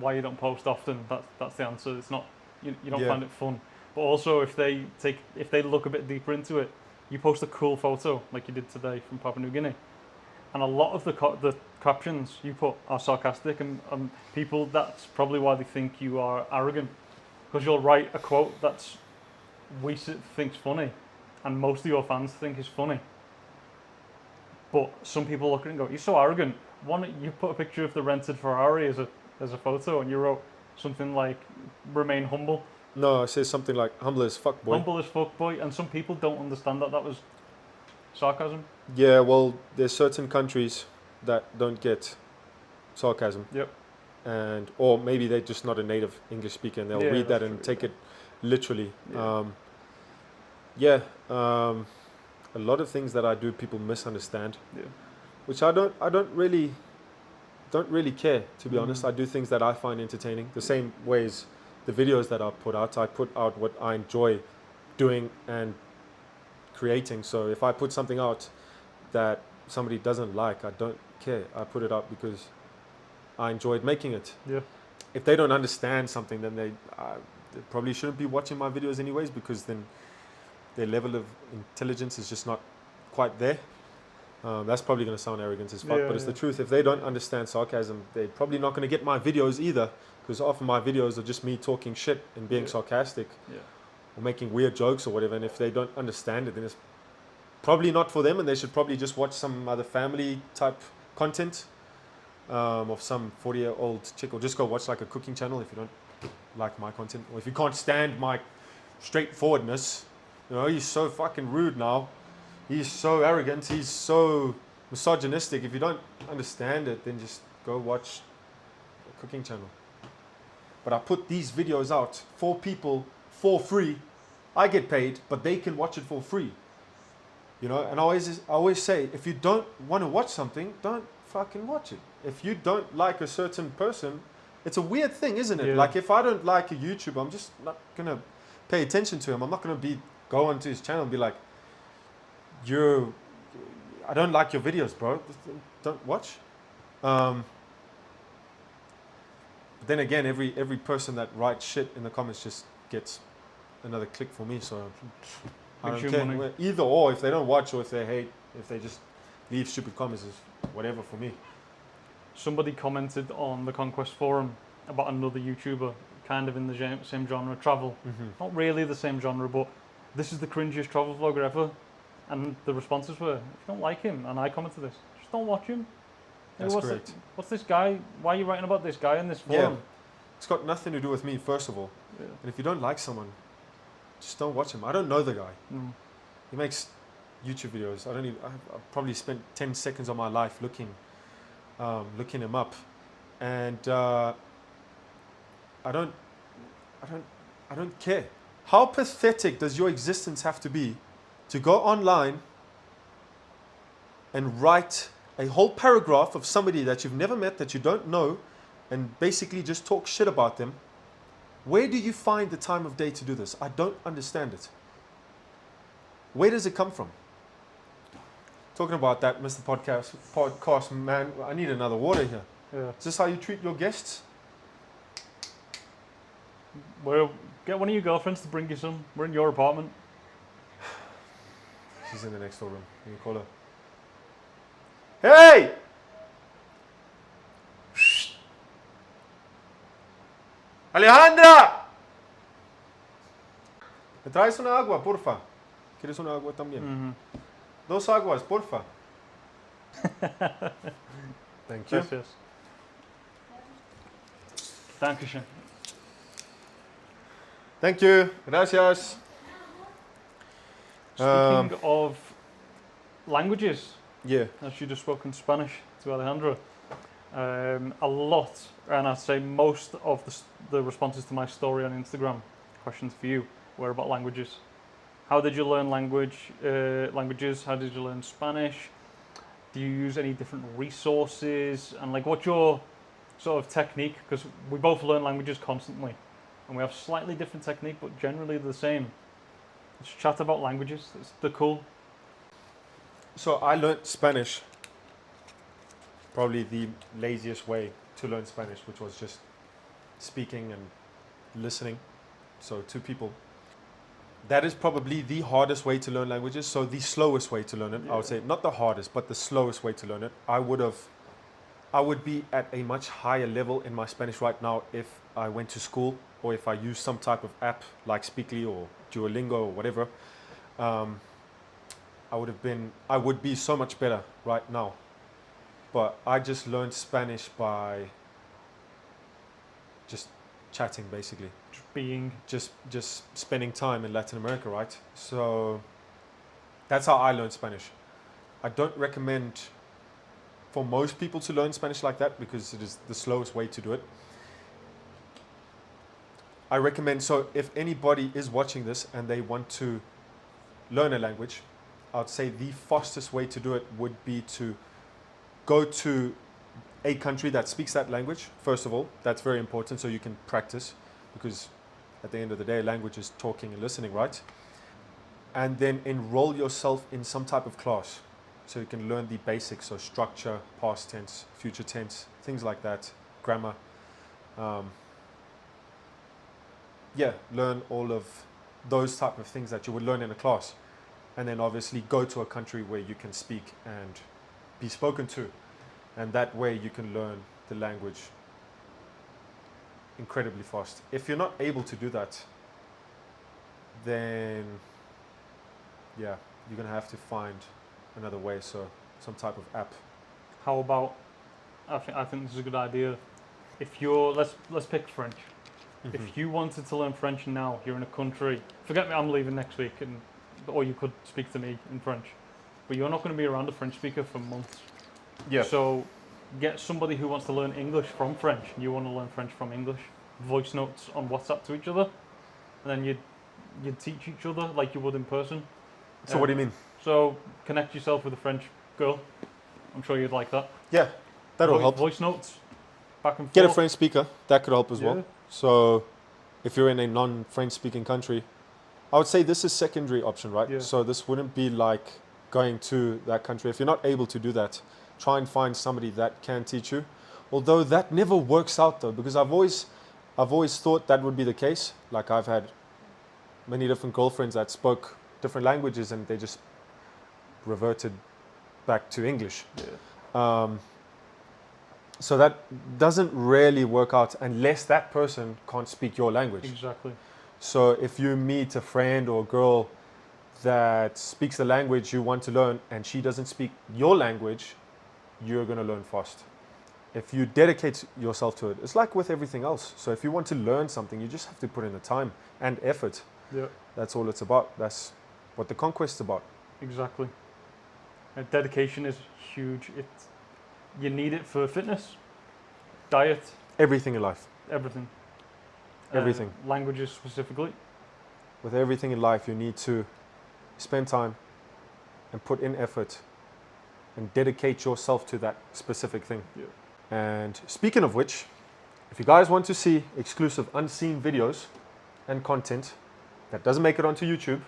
why you don't post often. That's the answer. It's not you don't Yeah. find it fun. But also if they look a bit deeper into it, you post a cool photo like you did today from Papua New Guinea, and a lot of the captions you put are sarcastic, and people, that's probably why they think you are arrogant, because you'll write a quote that's think's funny, and most of your fans think is funny. But some people look at it and go, "You're so arrogant." You put a picture of the rented Ferrari as a photo, and you wrote something like "Remain humble." No, it says something like humble as fuck, boy. Humble as fuck, boy. And some people don't understand that was sarcasm. Yeah, well, there's certain countries that don't get sarcasm. Yep. Or maybe they're just not a native English speaker and they'll Yeah, read that that's and true, take it literally. Yeah. A lot of things that I do people misunderstand, Yeah. which I don't really care, to be honest. Mm. I do things that I find entertaining. The same ways the videos that I put out what I enjoy doing and creating. So if I put something out that somebody doesn't like, I don't care. I put it out because I enjoyed making it. Yeah. If they don't understand something, then they probably shouldn't be watching my videos anyways, because then their level of intelligence is just not quite there. That's probably going to sound arrogant as fuck, Yeah, but it's yeah. the truth. If they don't understand sarcasm, they're probably not going to get my videos either, because often my videos are just me talking shit and being Yeah. sarcastic Yeah. or making weird jokes or whatever. And if they don't understand it, then it's probably not for them, and they should probably just watch some other family type content of some 40-year-old chick, or just go watch like a cooking channel if you don't like my content, or if you can't stand my straightforwardness. You know, he's so fucking rude now. He's so arrogant. He's so misogynistic. If you don't understand it, then just go watch a cooking channel. But I put these videos out for people for free. I get paid, but they can watch it for free. You know, and I always say, if you don't want to watch something, don't fucking watch it. If you don't like a certain person, it's a weird thing, isn't it? Yeah. Like if I don't like a YouTuber, I'm just not gonna pay attention to him. I'm not gonna go onto his channel and be like, I don't like your videos, bro. Don't watch. But then again, every person that writes shit in the comments just gets another click for me. So I Makes don't you care. money. Either or, if they don't watch or if they hate, if they just leave stupid comments, is whatever for me. Somebody commented on the Conquest forum about another YouTuber, kind of in the same genre, travel. Not really the same genre, but this is the cringiest travel vlogger ever. And the responses were, if you don't like him, and I commented this, just don't watch him. That's what's correct. What's this guy? Why are you writing about this guy in this forum? It's got nothing to do with me, first of all. Yeah. And if you don't like someone, just don't watch him. I don't know the guy. Mm. He makes YouTube videos. I've probably spent 10 seconds of my life looking him up, and I don't care. How pathetic does your existence have to be to go online and write a whole paragraph of somebody that you've never met, that you don't know, and basically just talk shit about them? Where do you find the time of day to do this? I don't understand it. Where does it come from? Talking about that, Mr. Podcast man, I need another water here. Yeah. Is this how you treat your guests? Well, get one of your girlfriends to bring you some. We're in your apartment. She's in the next door room. You can call her. Hey! Alejandra! ¿Me traes una agua, porfa? ¿Quieres una agua también? Mm-hmm. 2 aguas, porfa. Thank you. Yes, yes. Dankeschön. Thank you. Gracias. Speaking of languages, Yeah. as you just spoken Spanish to Alejandro, a lot, and I'd say most of the responses to my story on Instagram, questions for you, were about languages. How did you learn languages? How did you learn Spanish? Do you use any different resources? And like, what's your sort of technique? Because we both learn languages constantly, and we have slightly different technique, but generally the same. Let's chat about languages. They're cool. So I learned Spanish, probably the laziest way to learn Spanish, which was just speaking and listening. So 2 people. That is probably the hardest way to learn languages. So the slowest way to learn it, I would say, not the hardest, but the slowest way to learn it. I would be at a much higher level in my Spanish right now if I went to school or if I used some type of app like Speakly or Duolingo or whatever. I would be so much better right now. But I just learned Spanish by just chatting, basically. Just being. Just spending time in Latin America, right? So that's how I learned Spanish. I don't recommend for most people to learn Spanish like that because it is the slowest way to do it. I recommend, so if anybody is watching this and they want to learn a language, I'd say the fastest way to do it would be to go to a country that speaks that language, first of all. That's very important so you can practice, because at the end of the day, language is talking and listening, right? And then enroll yourself in some type of class so you can learn the basics, so structure, past tense, future tense, things like that, grammar. Learn all of those type of things that you would learn in a class. And then obviously go to a country where you can speak and be spoken to. And that way you can learn the language incredibly fast. If you're not able to do that, then you're going to have to find another way, so some type of app. How about, I think this is a good idea. If you're, let's pick French. Mm-hmm. If you wanted to learn French now, you're in a country, forget me, I'm leaving next week, or you could speak to me in French, but you're not going to be around a French speaker for months. Yeah. So get somebody who wants to learn English from French, and you want to learn French from English, voice notes on WhatsApp to each other, and then you'd teach each other like you would in person. So what do you mean? So connect yourself with a French girl. I'm sure you'd like that. Yeah, that'll help. Voice notes, back and forth. Get a French speaker, that could help as Yeah. well. So if you're in a non-French speaking country, I would say this is secondary option, right? Yeah. So this wouldn't be like going to that country. If you're not able to do that, try and find somebody that can teach you. Although that never works out though, because I've always thought that would be the case. Like I've had many different girlfriends that spoke different languages and they just reverted back to English. Yeah. So that doesn't really work out unless that person can't speak your language. Exactly. So if you meet a friend or a girl that speaks the language you want to learn and she doesn't speak your language, you're going to learn fast. If you dedicate yourself to it, it's like with everything else. So if you want to learn something, you just have to put in the time and effort. Yeah, That's all it's about. That's what the conquest's about. exactly. Dedication is huge. You need it for fitness, diet, Everything in life. everything. Everything. Languages specifically. With everything in life, you need to spend time and put in effort and dedicate yourself to that specific thing. Yeah. And speaking of which, if you guys want to see exclusive unseen videos and content that doesn't make it onto YouTube,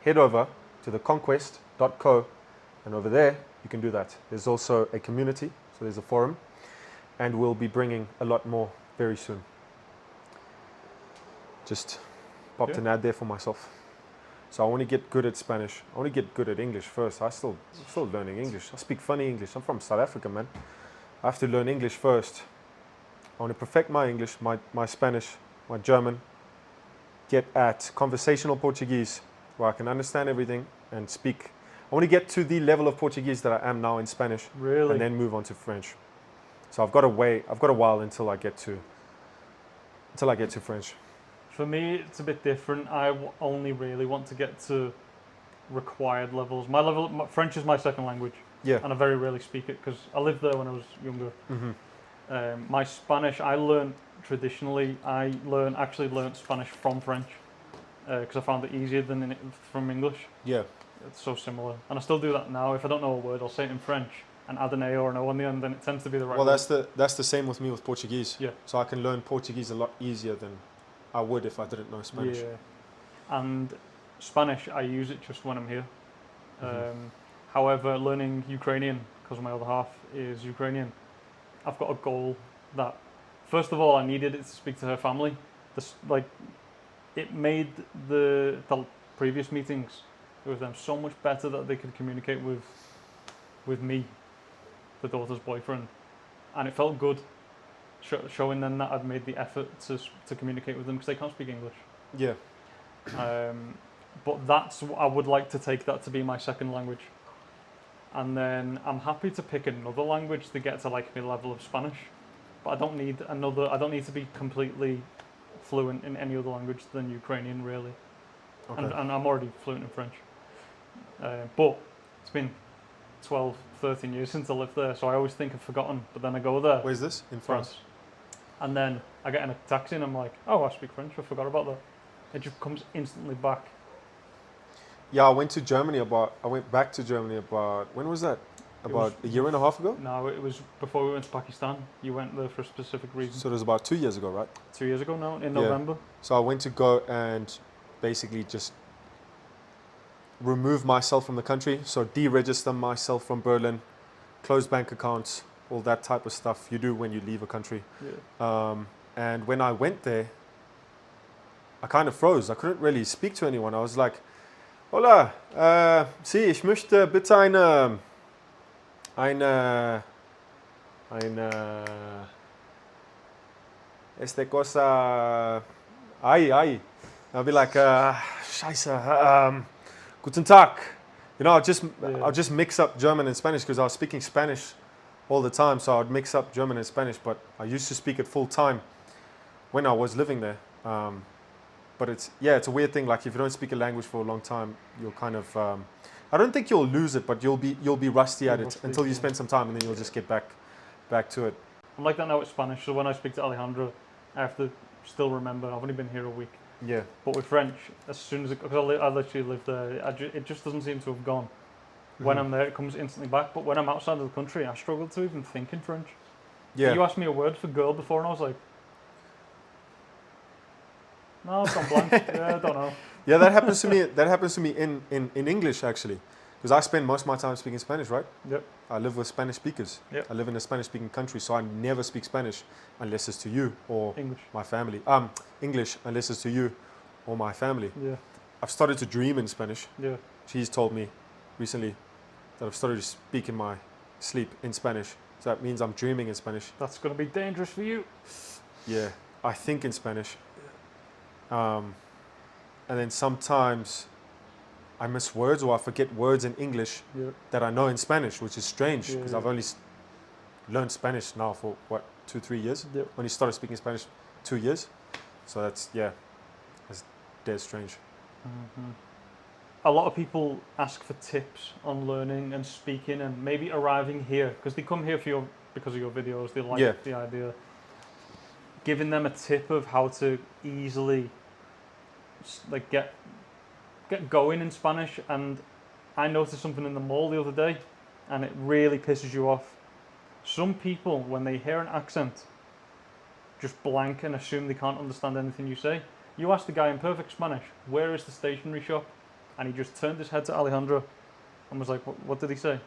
head over to theconquest.co, and over there you can do that. There's also a community, so there's a forum, and we'll be bringing a lot more very soon. Just popped an ad there for myself. So I want to get good at Spanish. I want to get good at English first. I'm still learning English. I speak funny English. I'm from South Africa, man. I have to learn English first. I want to perfect my English, my Spanish, my German. Get at conversational Portuguese where I can understand everything and speak. I want to get to the level of Portuguese that I am now in Spanish. Really? And then move on to French. So I've got a while until I get to French. For me, it's a bit different. Only really want to get to required levels. French is my second language. Yeah. And I very rarely speak it because I lived there when I was younger. Mm-hmm. My Spanish, I learned traditionally. Actually learned Spanish from French because I found it easier than from English. Yeah. It's so similar, and I still do that now. If I don't know a word, I'll say it in French and add an A or an O on the end, then it tends to be the right Well, word. that's the same with me with Portuguese. Yeah. So I can learn Portuguese a lot easier than I would if I didn't know Spanish. Yeah. And Spanish, I use it just when I'm here. Mm-hmm. However, learning Ukrainian, because my other half is Ukrainian, I've got a goal that, first of all, I needed it to speak to her family. It made the previous meetings with them so much better that they could communicate with me, the daughter's boyfriend, and it felt good showing them that I'd made the effort to communicate with them because they can't speak English. Yeah. But I would like to take that to be my second language, and then I'm happy to pick another language to get to like my level of Spanish, but I don't need to be completely fluent in any other language than Ukrainian, really. Okay. And I'm already fluent in French. But it's been 12, 13 years since I lived there, so I always think I've forgotten, but then I go there. Where's this? In France? And then I get in a taxi and I'm like, oh, I speak French, I forgot about that. It just comes instantly back. Yeah, I went back to Germany about, when was that? About a year and a half ago? No, it was before we went to Pakistan. You went there for a specific reason. So it was about 2 years ago, right? 2 years ago now, in November. So I went to go and basically just remove myself from the country. So deregister myself from Berlin, close bank accounts, all that type of stuff you do when you leave a country. Yeah. And when I went there, I kind of froze. I couldn't really speak to anyone. I was like, hola, sí, ich möchte bitte eine esta cosa, ay. I'll be like, scheiße, guten Tag. You know, I'll just mix up German and Spanish because I was speaking Spanish all the time, so I'd mix up German and Spanish, but I used to speak it full time when I was living there. But it's a weird thing. Like if you don't speak a language for a long time, you'll kind of, I don't think you'll lose it, but you'll be rusty at it until you spend some time, and then you'll just get back to it. I'm like that now with Spanish, so when I speak to Alejandro, I have to still remember. I've only been here a week. Yeah. But with French, as soon as because I literally live there, it just doesn't seem to have gone. When I'm there, it comes instantly back. But when I'm outside of the country, I struggle to even think in French. Yeah. You asked me a word for girl before, and I was like, no, it's gone blank. Yeah, I don't know. Yeah, that happens to me. That happens to me in English actually, because I spend most of my time speaking Spanish, right? Yep. I live with Spanish speakers. Yep. I live in a Spanish-speaking country, so I never speak Spanish unless it's to you or English. my family. English unless it's to you or my family. Yeah. I've started to dream in Spanish. Yeah. She's told me recently that I've started to speak in my sleep in Spanish. So that means I'm dreaming in Spanish. That's going to be dangerous for you. Yeah, I think in Spanish. And then sometimes I miss words or I forget words in English that I know in Spanish, which is strange because I've only learned Spanish now for 2-3 years. Yep. When you started speaking Spanish 2 years. So that's dead strange. A lot of people ask for tips on learning and speaking and maybe arriving here because they come here because of your videos. They like Yeah. the idea. Giving them a tip of how to easily like get going in Spanish. And I noticed something in the mall the other day, and it really pisses you off. Some people, when they hear an accent, just blank and assume they can't understand anything you say. You ask the guy in perfect Spanish, "Where is the stationery shop?" And he just turned his head to Alejandro and was like, "What did he say?"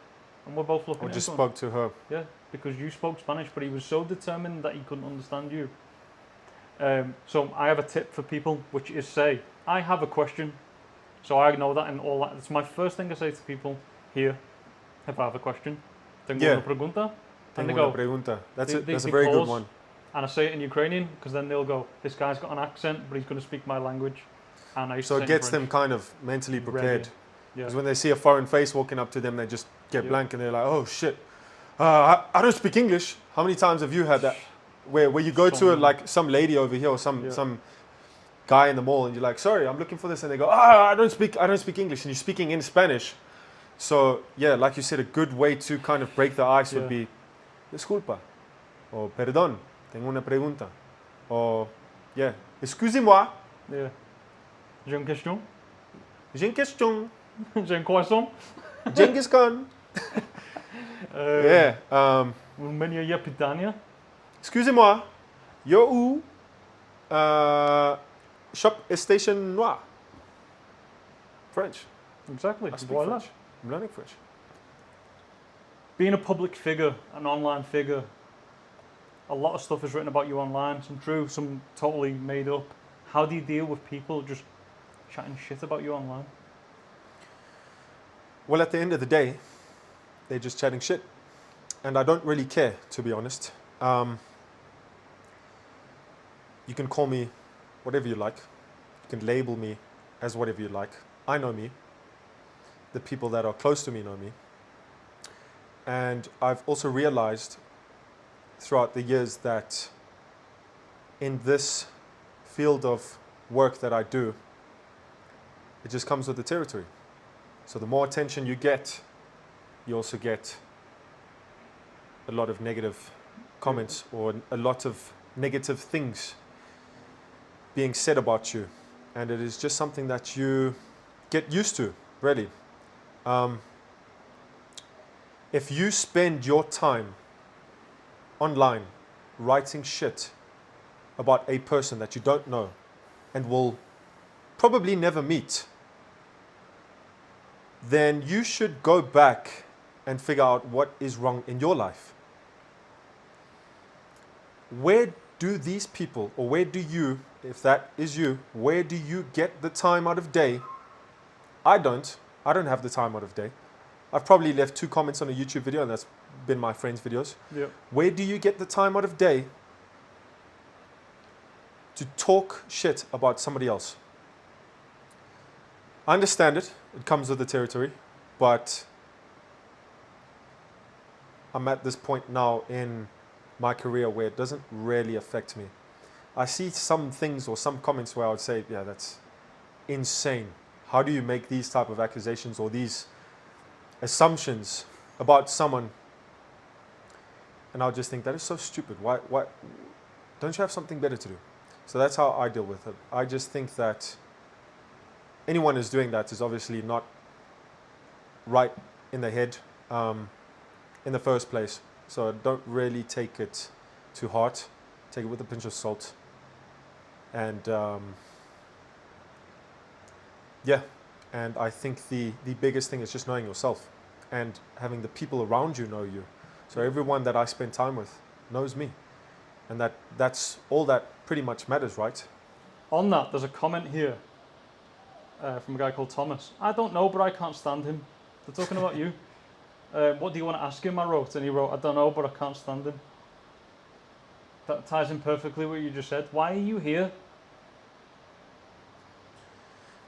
And we're both looking Or at just him going, spoke to her. yeah, because you spoke Spanish, but he was so determined that he couldn't understand you. So I have a tip for people, which is say, "I have a question." So I know that and all that. It's my first thing I say to people here. If I have a question, tengo Yeah. una pregunta, and they Tengo una go, pregunta. That's they a very good pause, one. and I say it in Ukrainian because then they'll go, "This guy's got an accent, but he's going to speak my language." And I used So to it say in gets them French, kind of mentally prepared. ready. Yeah. Because when they see a foreign face walking up to them, they just get Yeah. blank and they're like, oh shit, I don't speak English. How many times have you had that? Where you go So to many. like some lady over here or Yeah. some guy in the mall and you're like, sorry, I'm looking for this. And they go, I don't speak English. And you're speaking in Spanish. So yeah, like you said, a good way to kind of break the ice would Yeah. be, disculpa, or perdón, tengo una pregunta. Or yeah, excusez-moi, Yeah. J'ai une question. j'ai une question. J'ai un croissant. Genghis Khan. Yeah. Romania je pytania. Excusez-moi, yo où shop station noir? French. Exactly. I speak Voila. French. I'm learning French. Being a public figure, an online figure, a lot of stuff is written about you online. Some true, some totally made up. How do you deal with people just chatting shit about you online? Well, at the end of the day, they're just chatting shit. And I don't really care, to be honest. You can call me whatever you like. You can label me as whatever you like. I know me. The people that are close to me know me. And I've also realized throughout the years that in this field of work that I do, it just comes with the territory. So the more attention you get, you also get a lot of negative comments or a lot of negative things being said about you. And it is just something that you get used to, really. If you spend your time online writing shit about a person that you don't know and will probably never meet, then you should go back and figure out what is wrong in your life. Where do these people, or where do you, if that is you, where do you get the time out of day? I don't have the time out of day. I've probably left 2 comments on a YouTube video, and that's been my friends' videos. Yep. Where do you get the time out of day to talk shit about somebody else? I understand it. It comes with the territory. But I'm at this point now in my career where it doesn't really affect me. I see some things or some comments where I would say, yeah, that's insane. How do you make these type of accusations or these assumptions about someone? And I'll just think that is so stupid. Why don't you have something better to do? So that's how I deal with it. I just think that anyone who's doing that is obviously not right in the head in the first place. So don't really take it to heart. Take it with a pinch of salt. And yeah, and I think the biggest thing is just knowing yourself and having the people around you know you. So everyone that I spend time with knows me. And that's all that pretty much matters, right? On that, there's a comment here from a guy called Thomas. I don't know, but I can't stand him. They're talking about you. What do you want to ask him? I wrote, and he wrote, I don't know, but I can't stand him. That ties in perfectly what you just said. Why are you here?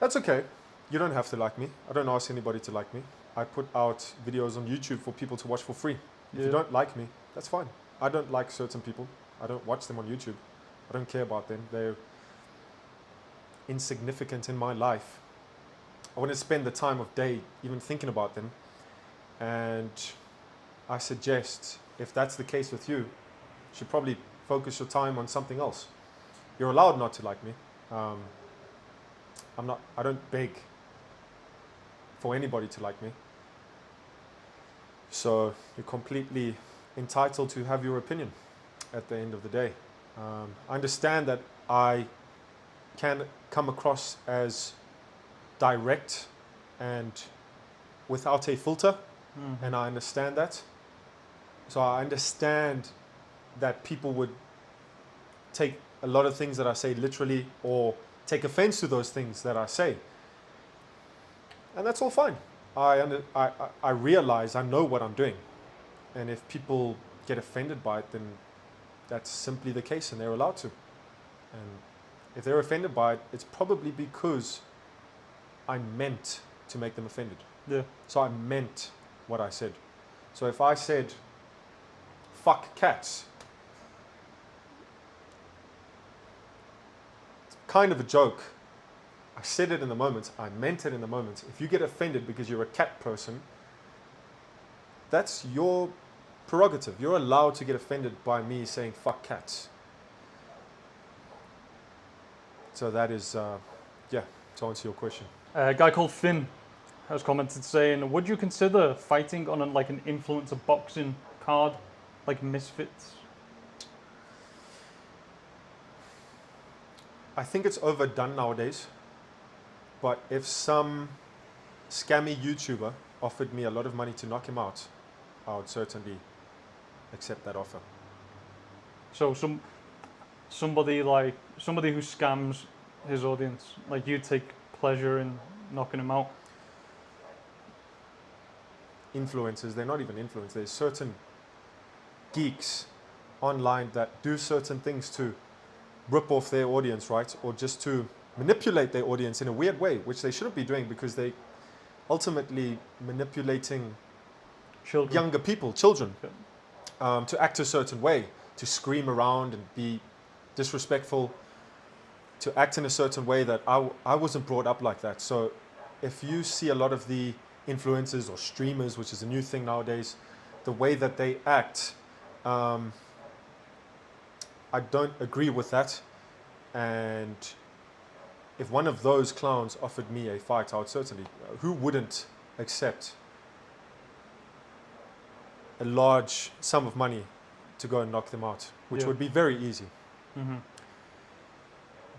That's okay. You don't have to like me. I don't ask anybody to like me. I put out videos on YouTube for people to watch for free. If you don't like me, that's fine. I don't like certain people. I don't watch them on YouTube. I don't care about them. They're insignificant in my life. I wouldn't spend the time of day even thinking about them. And I suggest, if that's the case with you, you should probably focus your time on something else. You're allowed not to like me. I don't beg for anybody to like me. So you're completely entitled to have your opinion at the end of the day. I understand that I can come across as direct and without a filter, and I understand that. So I understand that people would take a lot of things that I say literally or take offense to those things that I say. And that's all fine. I realize, I know what I'm doing. And if people get offended by it, then that's simply the case and they're allowed to. And if they're offended by it, it's probably because I meant to make them offended. Yeah. So I meant what I said. So if I said, fuck cats, it's kind of a joke. I said it in the moment. I meant it in the moment. If you get offended because you're a cat person, that's your prerogative. You're allowed to get offended by me saying fuck cats. So that is, to answer your question. A guy called Finn has commented saying, would you consider fighting on like an influencer boxing card, like Misfits? I think it's overdone nowadays. But if some scammy YouTuber offered me a lot of money to knock him out, I would certainly accept that offer. So somebody who scams his audience, like you take pleasure in knocking him out. Influencers, they're not even influencers. There's certain geeks online that do certain things to rip off their audience, right? Or just to manipulate their audience in a weird way, which they shouldn't be doing because they ultimately manipulating Children. younger people, children, Okay. to act a certain way, to scream around and be disrespectful, to act in a certain way that I wasn't brought up like that. So if you see a lot of the influencers or streamers, which is a new thing nowadays, the way that they act, I don't agree with that. And if one of those clowns offered me a fight, I would certainly, who wouldn't accept a large sum of money to go and knock them out, which would be very easy. Mm-hmm.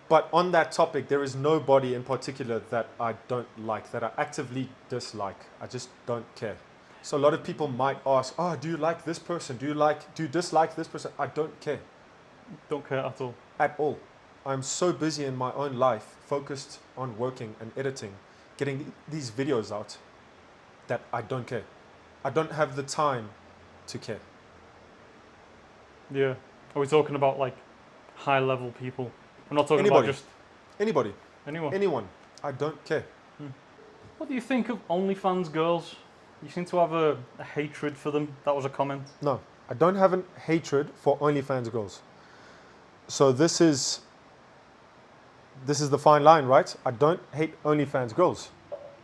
But on that topic, there is nobody in particular that I don't like, that I actively dislike. I just don't care. So a lot of people might ask, oh, do you like this person? Do you dislike this person? I don't care. Don't care at all. At all. I'm so busy in my own life, focused on working and editing, getting these videos out, that I don't care. I don't have the time to care. Yeah. Are we talking about like high level people? I'm not talking Anybody. about just Anybody. anyone. Anyone. I don't care. What do you think of OnlyFans girls? You seem to have a hatred for them. That was a comment. No, I don't have a hatred for OnlyFans girls. So this is the fine line, right? I don't hate OnlyFans girls.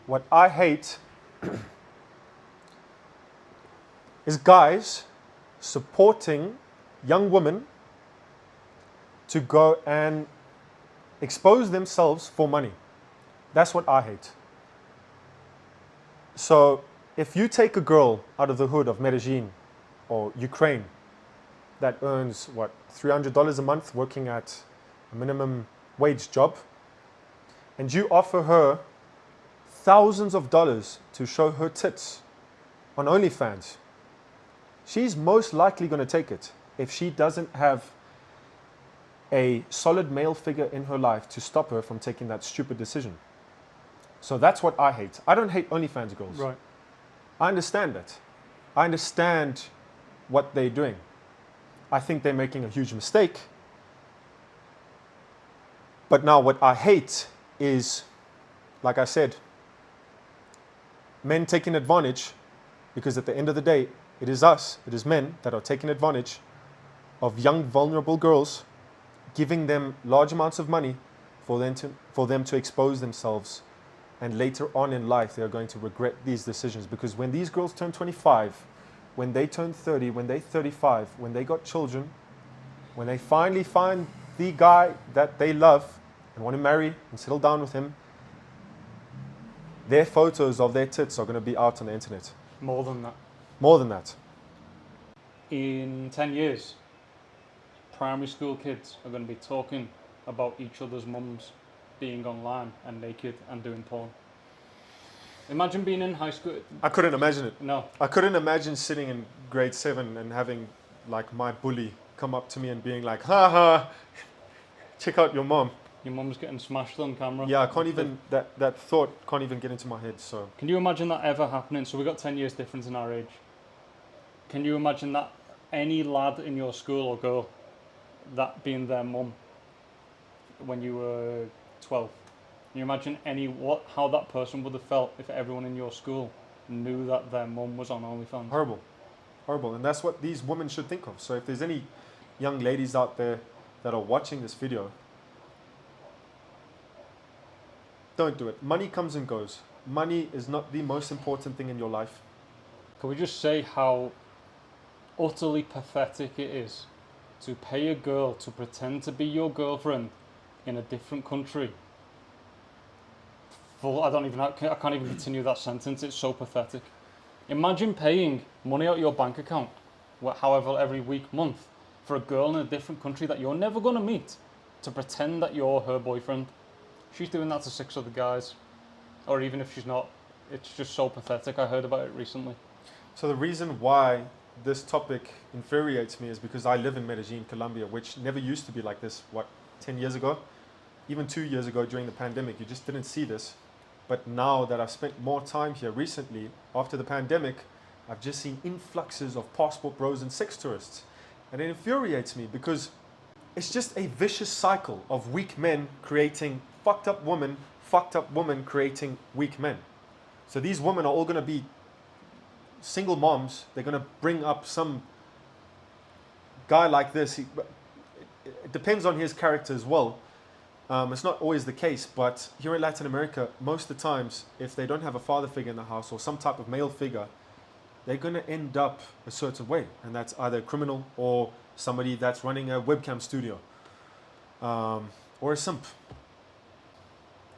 What I hate is guys supporting young women to go and expose themselves for money. That's what I hate. So if you take a girl out of the hood of Medelling or Ukraine that earns, $300 a month working at a minimum wage job, and you offer her thousands of dollars to show her tits on OnlyFans, she's most likely going to take it if she doesn't have a solid male figure in her life to stop her from taking that stupid decision. So that's what I hate. I don't hate OnlyFans girls. Right. I understand that. I understand what they're doing. I think they're making a huge mistake. But now what I hate is, like I said, men taking advantage, because at the end of the day, it is us, it is men that are taking advantage of young, vulnerable girls, giving them large amounts of money for them to expose themselves And later on in life, they are going to regret these decisions, because when these girls turn 25, when they turn 30, when they're 35, when they got children, when they finally find the guy that they love and want to marry and settle down with him, their photos of their tits are going to be out on the internet. More than that. More than that. In 10 years, primary school kids are going to be talking about each other's mums being online and naked and doing porn. Imagine being in high school. I couldn't imagine it. No. I couldn't imagine sitting in grade 7 and having like my bully come up to me and being like, ha ha, check out your mom. Your mum's getting smashed on camera. Yeah, I can't even, that thought can't even get into my head. So Can you imagine that ever happening? So we got 10 years difference in our age. Can you imagine that any lad in your school or girl, that being their mum when you were 12? Can you imagine how that person would have felt if everyone in your school knew that their mum was on OnlyFans? horrible. Horrible. And that's what these women should think of. So if there's any young ladies out there that are watching this video, don't do it. Money comes and goes. Money is not the most important thing in your life. Can we just say how utterly pathetic it is to pay a girl to pretend to be your girlfriend in a different country? I can't even continue that sentence. It's so pathetic. Imagine paying money out of your bank account, however, every week, month, for a girl in a different country that you're never going to meet to pretend that you're her boyfriend. She's doing that to 6 other guys. Or even if she's not, it's just so pathetic. I heard about it recently. So the reason why this topic infuriates me is because I live in Medellin, Colombia, which never used to be like this, 10 years ago? Even 2 years ago during the pandemic, you just didn't see this. But now that I've spent more time here recently, after the pandemic, I've just seen influxes of passport bros and sex tourists. And it infuriates me because it's just a vicious cycle of weak men creating fucked up women creating weak men. So these women are all going to be single moms. They're going to bring up some guy like this. It depends on his character as well. It's not always the case, but here in Latin America, most of the times, if they don't have a father figure in the house or some type of male figure, they're going to end up a certain way. And that's either a criminal or somebody that's running a webcam studio, or a simp.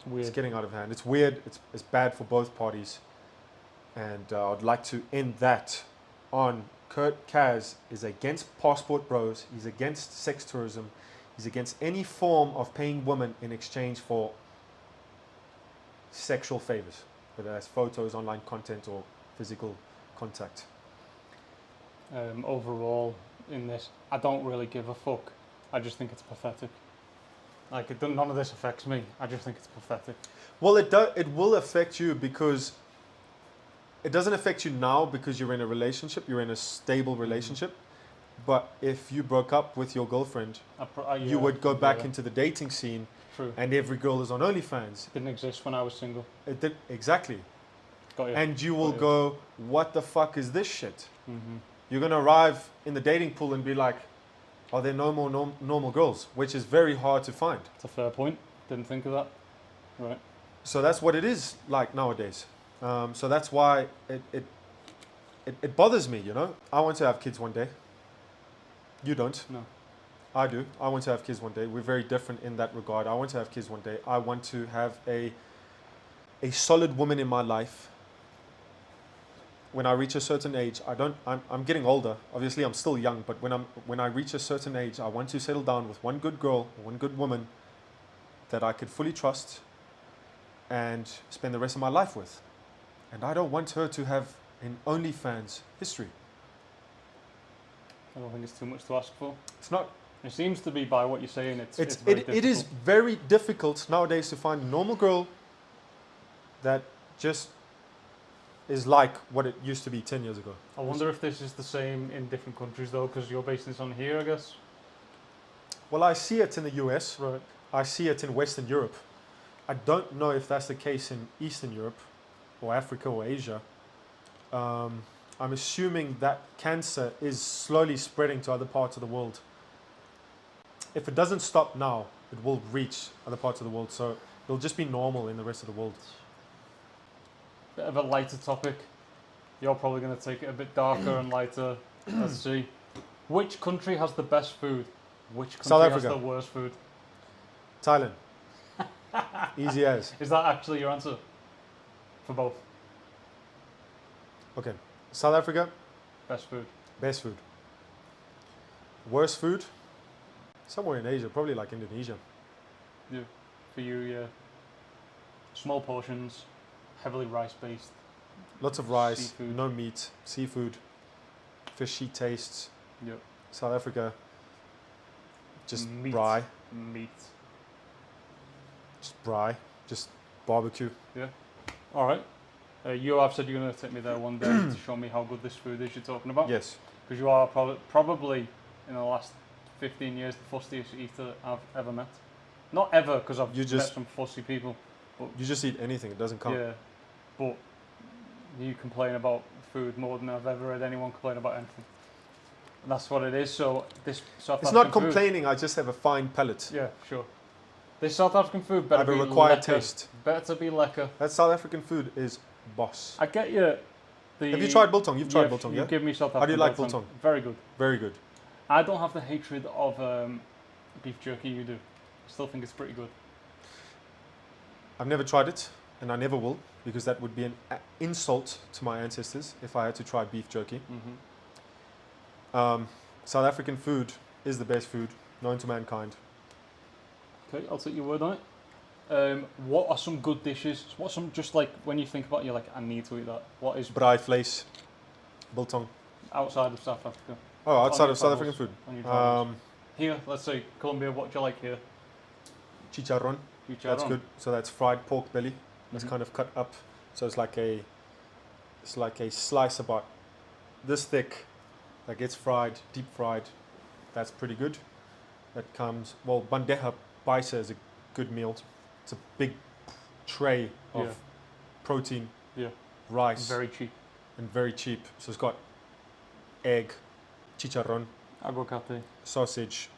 Weird. It's getting out of hand. It's weird. It's bad for both parties. And I'd like to end that on Kurt Caz is against passport bros. He's against sex tourism. He's against any form of paying women in exchange for sexual favors, whether that's photos, online content, or physical contact. Overall, in this, I don't really give a fuck. I just think it's pathetic. Like, none of this affects me. I just think it's pathetic. Well, it will affect you because it doesn't affect you now because you're in a relationship, you're in a stable relationship. But if you broke up with your girlfriend, you would go back into the dating scene. True. And every girl is on OnlyFans. It didn't exist when I was single. It did, exactly. Got you. And you will go, what the fuck is this shit? Mm-hmm. You're going to arrive in the dating pool and be like, are there no more normal girls? Which is very hard to find. It's a fair point. Didn't think of that. Right. So that's what it is like nowadays. So that's why it bothers me, you know. I want to have kids one day. You don't. No. I do. I want to have kids one day. We're very different in that regard. I want to have kids one day. I want to have a solid woman in my life. When I reach a certain age, I'm getting older. Obviously, I'm still young, but when I reach a certain age, I want to settle down with one good girl, one good woman that I could fully trust and spend the rest of my life with. And I don't want her to have an OnlyFans history. I don't think it's too much to ask for. It's not. It seems to be, by what you're saying, it is very difficult nowadays to find a normal girl that just is like what it used to be 10 years ago. I wonder if this is the same in different countries, though, because you're basing this on here, I guess. Well, I see it in the US. Right. I see it in Western Europe. I don't know if that's the case in Eastern Europe or Africa or Asia. I'm assuming that cancer is slowly spreading to other parts of the world. If it doesn't stop now, it will reach other parts of the world. So it'll just be normal in the rest of the world. bit of a lighter topic. You're probably going to take it a bit darker and lighter. Let's see. Which country has the best food? Which South country has Africa. the worst food? Thailand. Easy as. Is that actually your answer? For both? Okay. South Africa, Best food. best food. Worst food? Somewhere in Asia, probably like Indonesia. Yeah. For you, yeah. Small portions, heavily rice-based. Lots of rice, Seafood. no meat, seafood, fishy tastes. Yep. South Africa, just Meat. braai, Meat. just braai, just barbecue. All right. You have said you're going to take me there one day to show me how good this food is you're talking about. Yes. Because you are probably, in the last 15 years, the fussiest eater I've ever met. Not ever, because I've You met just- some fussy people. You just eat anything, it doesn't count. Yeah. But you complain about food more than I've ever heard anyone complain about anything. And that's what it is. So this South It's African not complaining, I just have a fine palate. food, yeah, sure. This South African food I better have a be required lekker. taste. Better be lekker. That South African food is boss. I get you. Have you tried biltong? You've tried Yeah, biltong, you yeah? give me South African How do you like biltong? Very good. Very good. I don't have the hatred of beef jerky you do. I still think it's pretty good. I've never tried it, and I never will, because that would be an insult to my ancestors if I had to try beef jerky. Mm-hmm. South African food is the best food known to mankind. Okay, I'll take your word on it. What are some good dishes? What's some, just like when you think about it, you're like, I need to eat that. What is Braai vlees, biltong. outside of South Africa? Oh, outside your of South travels. African On your food. travels. Here, let's say Colombia, what do you like here? Chicharron. That's Chicharrón. good. So that's fried pork belly. That's Mhm. kind of cut up. So it's like a slice about this thick that gets fried, deep fried. That's pretty good. That comes, well, bandeja paisa is a good meal. It's a big tray of Yeah. protein, Yeah. rice, Very cheap. and very cheap. So it's got egg, chicharron, Aguacate. sausage,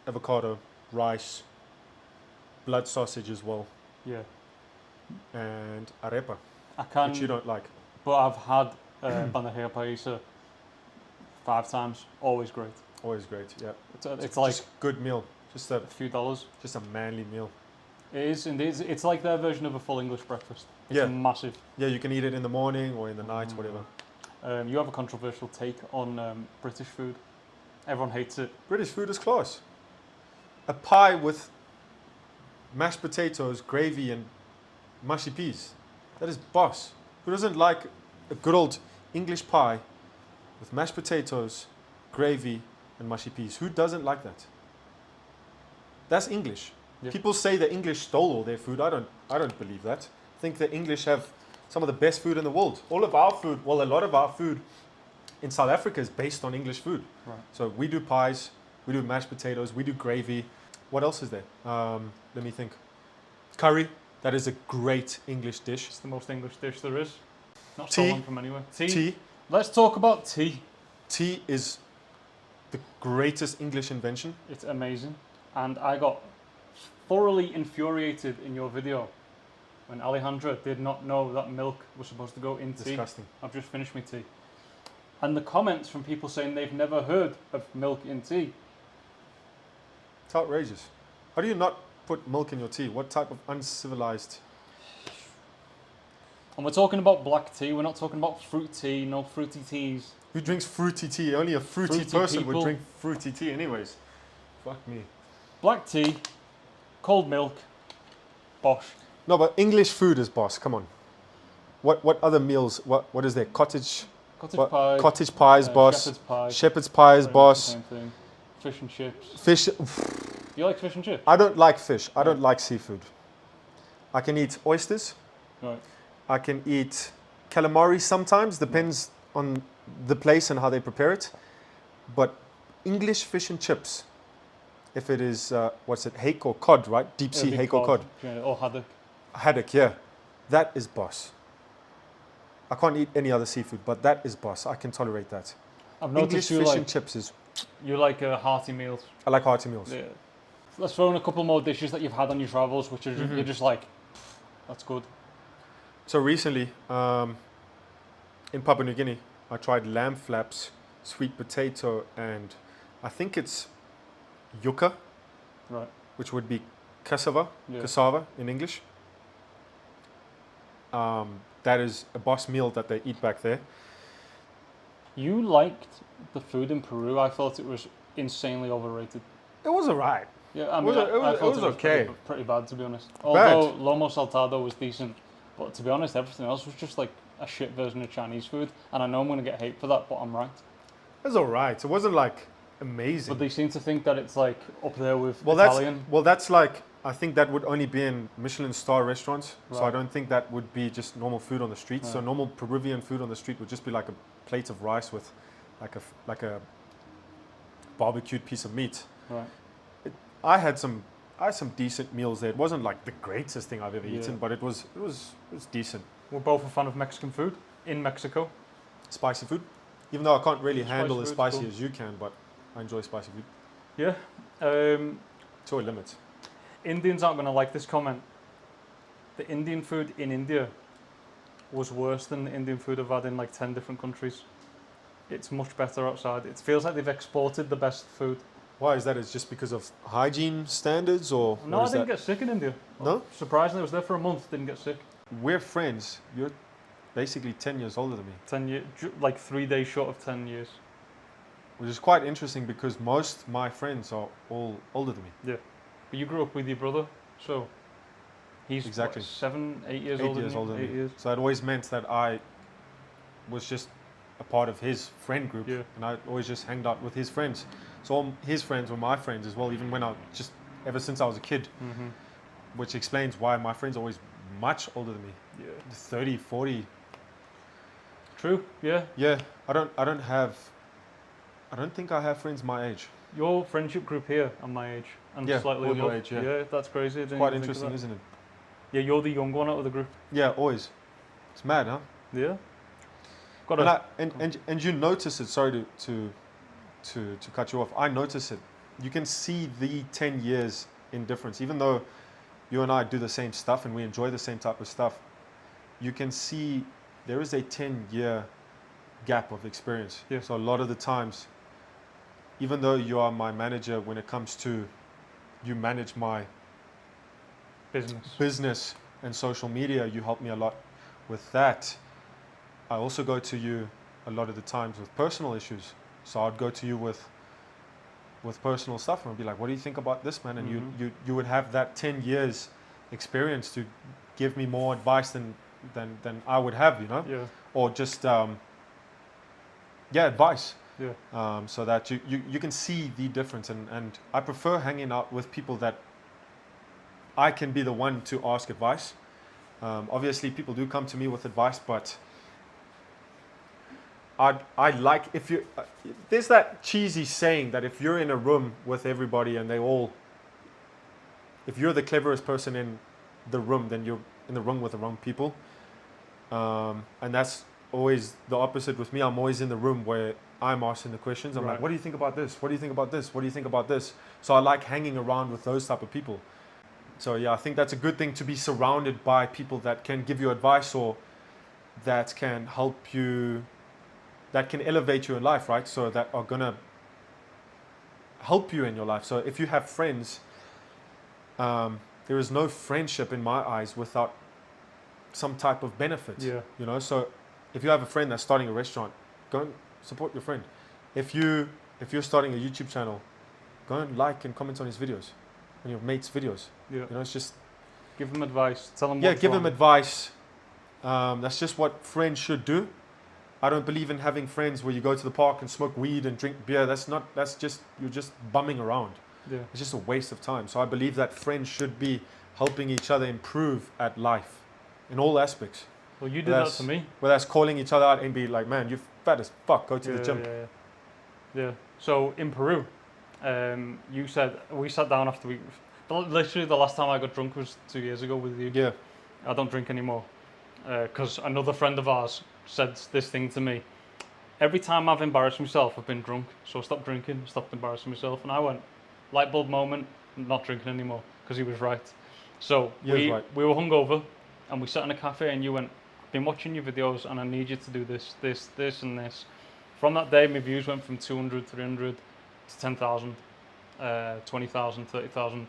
avocado, rice, blood sausage as well, Yeah. and arepa, I can, which you don't like. but I've had bandeja paisa 5 times. Always great. Always great, yeah. It's like Just good meal. Just a a few dollars. manly meal. It is indeed. It's like their version of a full English breakfast. It's Yeah. massive. Yeah, you can eat it in the morning or in the night, whatever. You have a controversial take on British food. Everyone hates it. British food is class. A pie with mashed potatoes, gravy, and mushy peas. That is boss. Who doesn't like a good old English pie with mashed potatoes, gravy, and mushy peas? Who doesn't like that? That's English. Yeah. People say the English stole all their food. I don't believe that. I think the English have some of the best food in the world. All of our food, well, a lot of our food in South Africa is based on English food. Right. So we do pies, we do mashed potatoes, we do gravy. What else is there? Let me think. Curry. That is a great English dish. It's the most English dish there is. Not Tea. stolen from anywhere. Tea. Tea. Let's talk about tea. Tea is the greatest English invention. It's amazing. And I got thoroughly infuriated in your video when Alejandra did not know that milk was supposed to go in tea. Disgusting. I've just finished my tea. And the comments from people saying they've never heard of milk in tea. It's outrageous. How do you not put milk in your tea? What type of uncivilized... And we're talking about black tea, we're not talking about fruit tea, no fruity teas. Who drinks fruity tea? Only a fruity person would people. drink fruity tea anyways. Fuck me. Black tea, cold milk, bosh. No, but English food is boss. Come on. What other meals? What is there? Cottage Cottage pie, cottage pies, boss. shepherd's pie. Shepherd's pie is pretty much the boss. Same thing. Fish and chips. Fish. You like fish and chips? I don't like fish. I don't like seafood. I can eat oysters. Right. I can eat calamari sometimes. Depends on the place and how they prepare it. But English fish and chips, if it is what's it, hake or cod, right? Deep sea It'd be hake or cod. Yeah, or haddock. Haddock, yeah. That is boss. I can't eat any other seafood, but that is boss. I can tolerate that. I've English noticed you fish like and chips is... hearty meals. I like hearty meals. Yeah. Let's throw in a couple more dishes that you've had on your travels, which are Mm-hmm. you're just like, that's good. So recently, in Papua New Guinea, I tried lamb flaps, sweet potato, and I think it's yucca, Right. which would be cassava, Yeah. cassava in English. That is a boss meal that they eat back there. You liked the food in Peru. I thought it was insanely overrated. It was alright. Yeah, I It mean, was, it I was, it thought was it was okay. pretty bad, to be honest. Bad. Although lomo saltado was decent, but to be honest, everything else was just like a shit version of Chinese food. And I know I'm going to get hate for that, but I'm right. It was alright. It wasn't like amazing. But they seem to think that it's like up there with Well, Italian. that's like, I think that would only be in Michelin star restaurants. So I Right. don't think that would be just normal food on the street. So Right. normal Peruvian food on the street would just be like a plate of rice with like a barbecued piece of meat. Right. I had some decent meals there. It wasn't like the greatest thing I've ever Yeah. eaten, but it was decent. We're both a fan of Mexican food in Mexico. Spicy food, even though I can't really Spicy handle as food's spicy cool. as you can, but I enjoy spicy food Yeah. to a limit. Indians aren't going to like this comment. The Indian food in India was worse than the Indian food I've had in like 10 different countries. It's much better outside. It feels like they've exported the best food. Why is that? Is just because of hygiene standards, or No, what I is didn't that? get sick in India. No? Surprisingly, I was there for a month, didn't get sick. We're friends. You're basically 10 years older than me, 10 years, like 3 days short of 10 years. which is quite interesting because most my friends are all older than me. But you grew up with your brother, so he's Exactly. what, 7, 8 years 8 older years than you? older than 8 me. years. So it always meant that I was just a part of his friend group, Yeah. and I always just hanged out with his friends. So all his friends were my friends as well, even when ever since I was a kid, Mm-hmm. which explains why my friends are always much older than me, Yeah. 30, 40. True. Yeah. Yeah, I don't think I have friends my age. Your friendship group here are my age and Yeah, slightly all your above. age, yeah. That's crazy. I didn't Quite even think of interesting, that. isn't it? Yeah, you're the young one out of the group. Yeah, always. It's mad, huh? Yeah. Got And, a and you notice it. Sorry to cut you off. I notice it. You can see the 10 years in difference, even though you and I do the same stuff and we enjoy the same type of stuff. You can see there is a 10-year gap of experience. Yeah. So a lot of the times, even though you are my manager when it comes to you manage my business and social media, you help me a lot with that. I also go to you a lot of the times with personal issues. So I'd go to you with personal stuff and I'd be like, what do you think about this, man? And Mhm. you would have that 10 years experience to give me more advice than I would have, you know? Yeah. Or just, advice. Yeah. So that you can see the difference. And I prefer hanging out with people that I can be the one to ask advice. Obviously, people do come to me with advice, but I like if you. There's that cheesy saying that if you're in a room with everybody and if you're the cleverest person in the room, then you're in the room with the wrong people. And that's always the opposite with me. I'm always in the room where I'm asking the questions. I'm like, Right. what do you think about this? What do you think about this? What do you think about this? So I like hanging around with those type of people. So yeah, I think that's a good thing to be surrounded by people that can give you advice or that can help you, that can elevate you in life, right? So that are gonna help you in your life. So if you have friends, there is no friendship in my eyes without some type of benefit. Yeah. You know, so if you have a friend that's starting a restaurant, go and support your friend. If you're starting a YouTube channel, go and like and comment on his videos, on your mate's videos. Yeah. You know, it's just Give them advice. Tell them. yeah, what's give wrong. them advice. That's just what friends should do. I don't believe in having friends where you go to the park and smoke weed and drink beer. You're just bumming around. Yeah. It's just a waste of time. So I believe that friends should be helping each other improve at life in all aspects. Well, you did that to me. Whether that's calling each other out and be like, man, you're fat as fuck, go to the gym. Yeah. So in Peru, you said we sat down after literally the last time I got drunk was 2 years ago with you. Yeah. I don't drink anymore because another friend of ours said this thing to me. Every time I've embarrassed myself, I've been drunk. So I stopped drinking, stopped embarrassing myself, and I went, light bulb moment, not drinking anymore because he was right. So He was right. we were hungover, and we sat in a cafe, and you went, "I've been watching your videos, and I need you to do this, this, this, and this." From that day, my views went from 200, 300 to 10,000, 20,000, 30,000.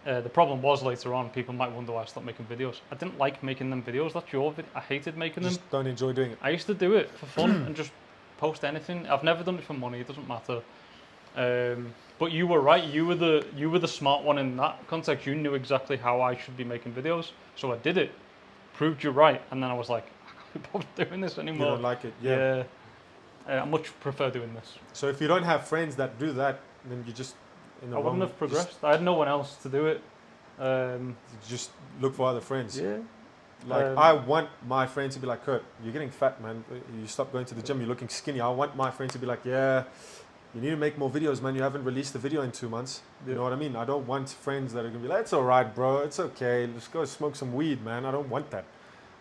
The problem was later on, people might wonder why I stopped making videos. I didn't like making them videos. That's your video. I hated making them. Just don't enjoy doing it. I used to do it for fun and just post anything. I've never done it for money. It doesn't matter. But you were right. You were the smart one in that context. You knew exactly how I should be making videos, so I did it. Proved you right, and then I was like, I can't be bothered doing this anymore. You don't like it, yeah. I much prefer doing this. So if you don't have friends that do that, then you just I wouldn't have progressed. I had no one else to do it. Just look for other friends. Yeah. Like I want my friend to be like, Kurt, you're getting fat, man. You stop going to the gym. You're looking skinny. I want my friend to be like, yeah, you need to make more videos, man. You haven't released a video in 2 months. You know what I mean? I don't want friends that are gonna be like, it's all right, bro. It's okay. Let's go smoke some weed, man. I don't want that.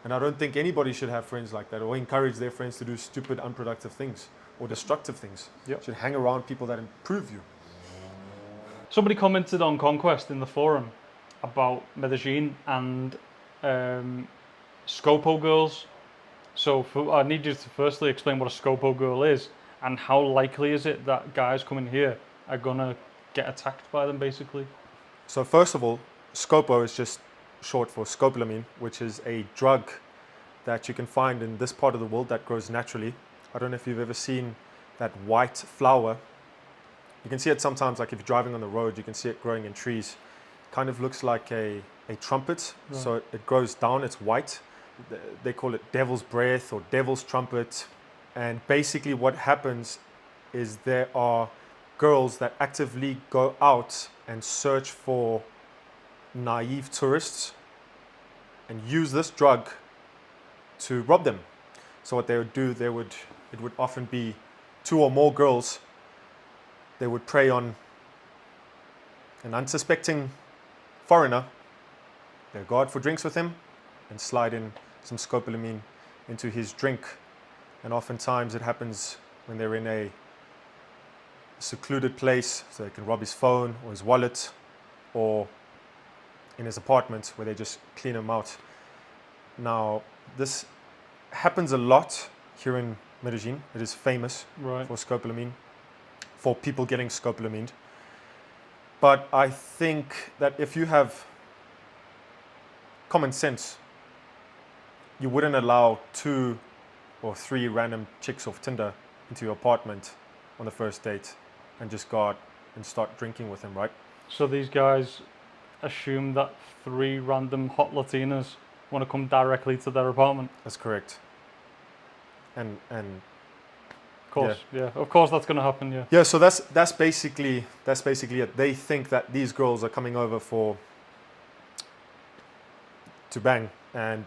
And I don't think anybody should have friends like that or encourage their friends to do stupid, unproductive things or destructive things. Yep. Should hang around people that improve you. Somebody commented on Conquest in the forum about Medelling and Scopo girls. So I need you to firstly explain what a Scopo girl is and how likely is it that guys coming here are gonna get attacked by them, basically. So first of all, Scopo is just short for Scopolamine, which is a drug that you can find in this part of the world that grows naturally. I don't know if you've ever seen that white flower. You can see it sometimes, like if you're driving on the road, you can see it growing in trees. Kind of looks like a trumpet. Right. So it grows down, it's white. They call it devil's breath or devil's trumpet. And basically what happens is there are girls that actively go out and search for naive tourists and use this drug to rob them. So what they would do, it would often be 2 or more girls. They would prey on an unsuspecting foreigner. They'd go out for drinks with him and slide in some scopolamine into his drink. And oftentimes it happens when they're in a secluded place, so they can rob his phone or his wallet, or in his apartment where they just clean him out. Now, this happens a lot here in Medelling. It is famous for scopolamine, for people getting scopolamined. But I think that if you have common sense, you wouldn't allow 2 or 3 random chicks off Tinder into your apartment on the first date and just go out and start drinking with them, right? So these guys assume that 3 random hot Latinas want to come directly to their apartment. That's correct. And of course, yeah, of course that's going to happen, yeah. Yeah, so that's basically it. They think that these girls are coming over to bang, and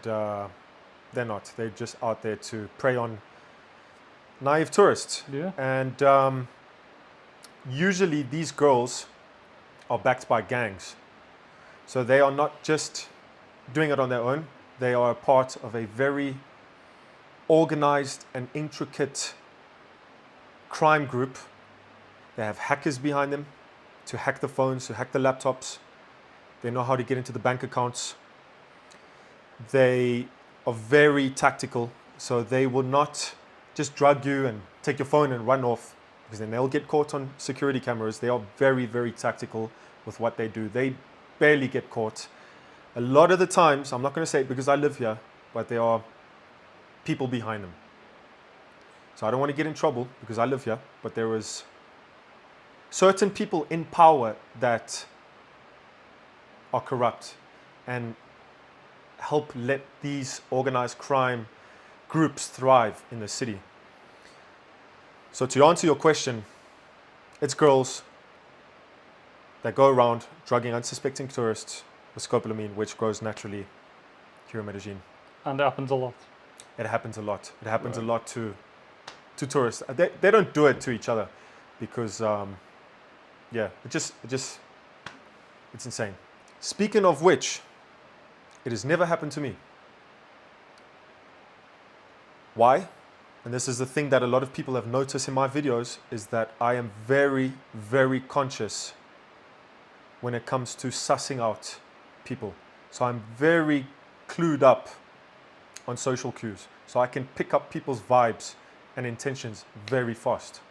they're not. They're just out there to prey on naive tourists. Yeah. And usually these girls are backed by gangs. So they are not just doing it on their own. They are a part of a very organized and intricate crime group. They have hackers behind them to hack the phones, to hack the laptops. They know how to get into the bank accounts. They are very tactical, so they will not just drug you and take your phone and run off, because then they'll get caught on security cameras. They are very, very tactical with what they do. They barely get caught. A lot of the times, I'm not going to say it because I live here, but there are people behind them. So I don't want to get in trouble because I live here, but there is certain people in power that are corrupt and help let these organized crime groups thrive in the city. So to answer your question, it's girls that go around drugging unsuspecting tourists with scopolamine, which grows naturally here in Medelling. And it happens a lot. It happens a lot. It happens a lot to tourists. They don't do it to each other because, it's insane. Speaking of which, it has never happened to me. Why? And this is the thing that a lot of people have noticed in my videos, is that I am very, very conscious when it comes to sussing out people. So I'm very clued up on social cues. So I can pick up people's vibes and intentions very fast.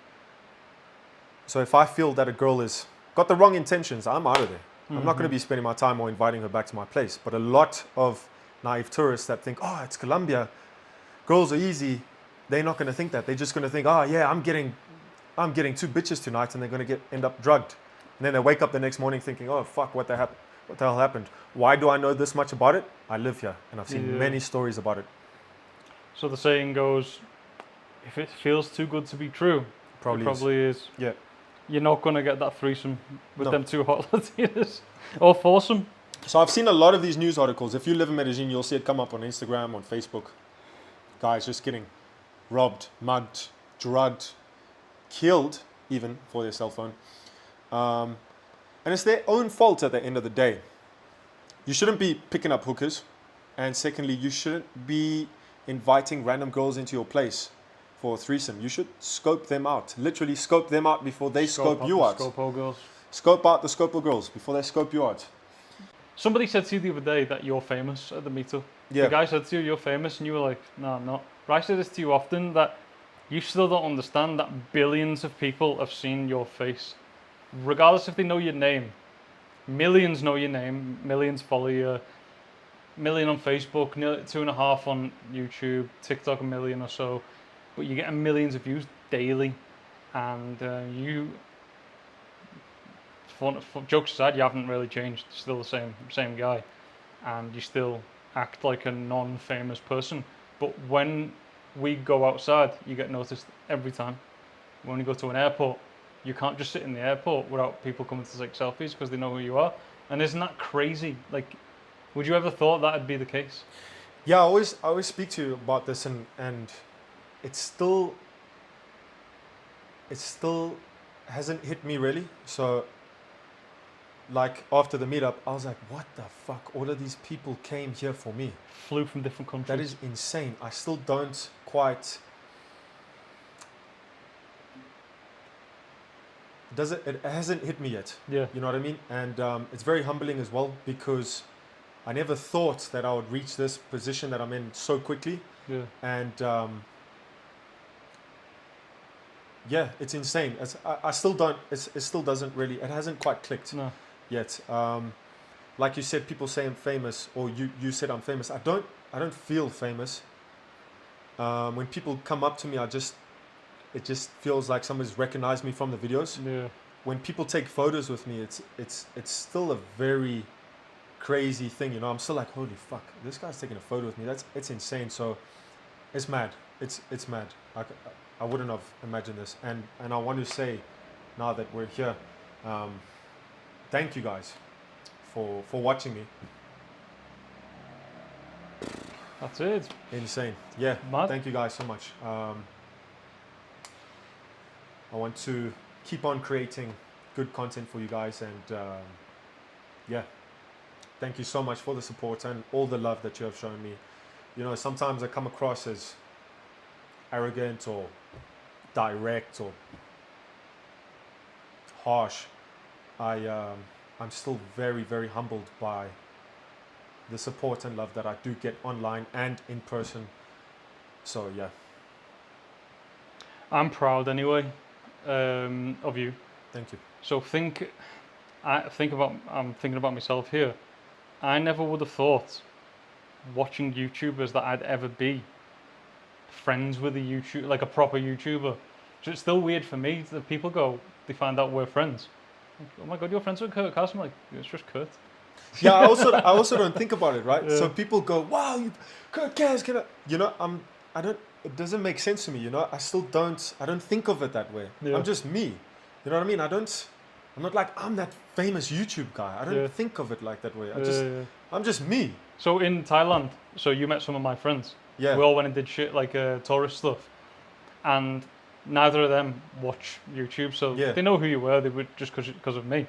So if I feel that a girl has got the wrong intentions, I'm out of there. I'm not going to be spending my time or inviting her back to my place. But a lot of naive tourists that think, oh, it's Colombia, girls are easy, they're not going to think that. They're just going to think, oh yeah, I'm getting 2 bitches tonight, and they're going to end up drugged. And then they wake up the next morning thinking, oh fuck, what the hell happened? Why do I know this much about it? I live here, and I've seen many stories about it. So the saying goes, if it feels too good to be true, it probably is. Yeah. You're not going to get that threesome with No. them 2 hot Latinas. Or foursome. So I've seen a lot of these news articles. If you live in Medellin, you'll see it come up on Instagram, on Facebook. Guys just getting robbed, mugged, drugged, killed even for their cell phone. And it's their own fault at the end of the day. You shouldn't be picking up hookers. And secondly, you shouldn't be inviting random girls into your place for a threesome. You should scope them out. Literally scope them out before they scope you out. Scopo girls. Scope out the Scopo girls before they scope you out. Somebody said to you the other day that you're famous at the meetup. Yeah. The guy said to you, you're famous, and you were like, no, I'm not. But I say this to you often, that you still don't understand that billions of people have seen your face. Regardless if they know your name. Millions know your name, millions follow you, million on Facebook, 2.5 on YouTube, TikTok 1 million or so. But you're getting millions of views daily. And jokes aside, you haven't really changed. Still the same guy. And you still act like a non-famous person. But when we go outside, you get noticed every time. When we go to an airport, you can't just sit in the airport without people coming to take selfies because they know who you are. And isn't that crazy? Like, would you ever thought that'd be the case? Yeah, I always speak to you about this, and it still hasn't hit me really. So like after the meetup, I was like, what the fuck? All of these people came here for me. Flew from different countries. That is insane. I still don't quite. It hasn't hit me yet. Yeah. You know what I mean? And it's very humbling as well, because I never thought that I would reach this position that I'm in so quickly. Yeah. And yeah, it's insane. I still don't. It still doesn't really. It hasn't quite clicked yet. Like you said, people say I'm famous, or you said I'm famous. I don't feel famous. When people come up to me, it just feels like somebody's recognized me from the videos. Yeah. When people take photos with me, it's still a very crazy thing. You know, I'm still like, holy fuck, this guy's taking a photo with me. It's insane. So it's mad. It's mad. I wouldn't have imagined this. And I want to say, now that we're here, thank you guys for watching me. That's it. Insane. Yeah. Mad. Thank you guys so much. I want to keep on creating good content for you guys, and yeah, thank you so much for the support and all the love that you have shown me. You know, sometimes I come across as arrogant or direct or harsh. I'm still very, very humbled by the support and love that I do get online and in person. So yeah. I'm proud anyway of you. Thank you. So I'm thinking about myself here. I never would have thought, watching YouTubers, that I'd ever be friends with like a proper YouTuber. So it's still weird for me that people they find out we're friends. Like, oh my god, you're friends with Kurt Caz? I'm like, it's just Kurt. Yeah, I also don't think about it, right? Yeah. So people go, wow, Kurt Caz, it doesn't make sense to me, you know. I don't think of it that way. Yeah. I'm just me. You know what I mean? I'm not like, I'm that famous YouTube guy. I don't think of it like that way. I'm just me. So in Thailand, so you met some of my friends. Yeah. We all went and did shit like tourist stuff. And neither of them watch YouTube, so they know who you were. They would just because of me.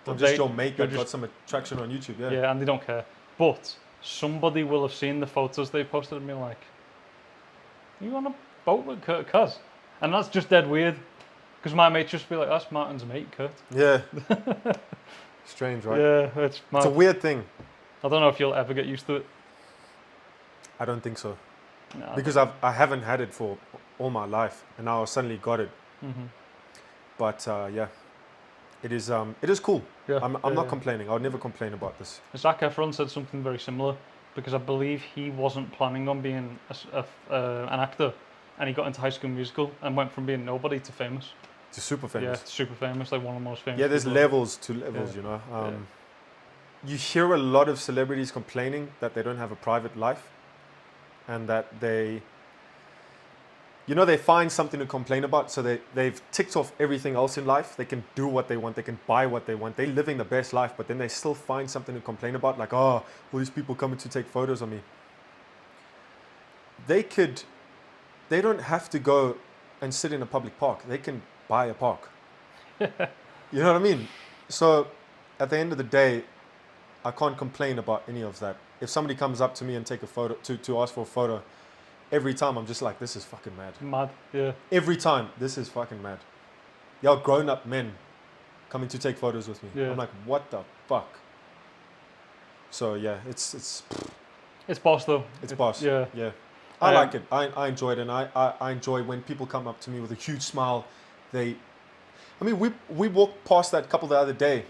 I'm just your mate that got some attraction on YouTube, yeah. Yeah, and they don't care. But somebody will have seen the photos they posted and be like, are you on a boat with Kurt Caz? And that's just dead weird. Because my mates just be like, that's Martin's mate, Kurt. Yeah. Strange, right? Yeah, it's mad. It's a weird thing. I don't know if you'll ever get used to it. I don't think so. No, I Because don't I haven't had it for all my life, and now I suddenly got it. know. Mhm. But yeah, it is cool. Yeah, I'm not yeah. complaining. I would never complain about this. Zac Efron said something very similar because I believe he wasn't planning on being an actor, and he got into High School Musical and went from being nobody to famous. It's super Yeah, famous. super famous, like one of the most famous. Yeah, there's people ever. levels to levels, Yeah. you know. Yeah. You hear a lot of celebrities complaining that they don't have a private life, and that they find something to complain about, so they've ticked off everything else in life. They can do what they want, they can buy what they want, they're living the best life, but then they still find something to complain about, like, oh, all these people coming to take photos of me. They don't have to go and sit in a public park. They can buy a park. You know what I mean? So at the end of the day, I can't complain about any of that. If somebody comes up to me and take a photo to ask for a photo, every time I'm just like, this is fucking mad. Mad, yeah. Every time, this is fucking mad. Y'all grown-up men coming to take photos with me. Yeah. I'm like, what the fuck? So yeah, it's boss though. boss. Yeah. Yeah. I like it. I enjoy it, and I enjoy when people come up to me with a huge smile. We walked past that couple the other day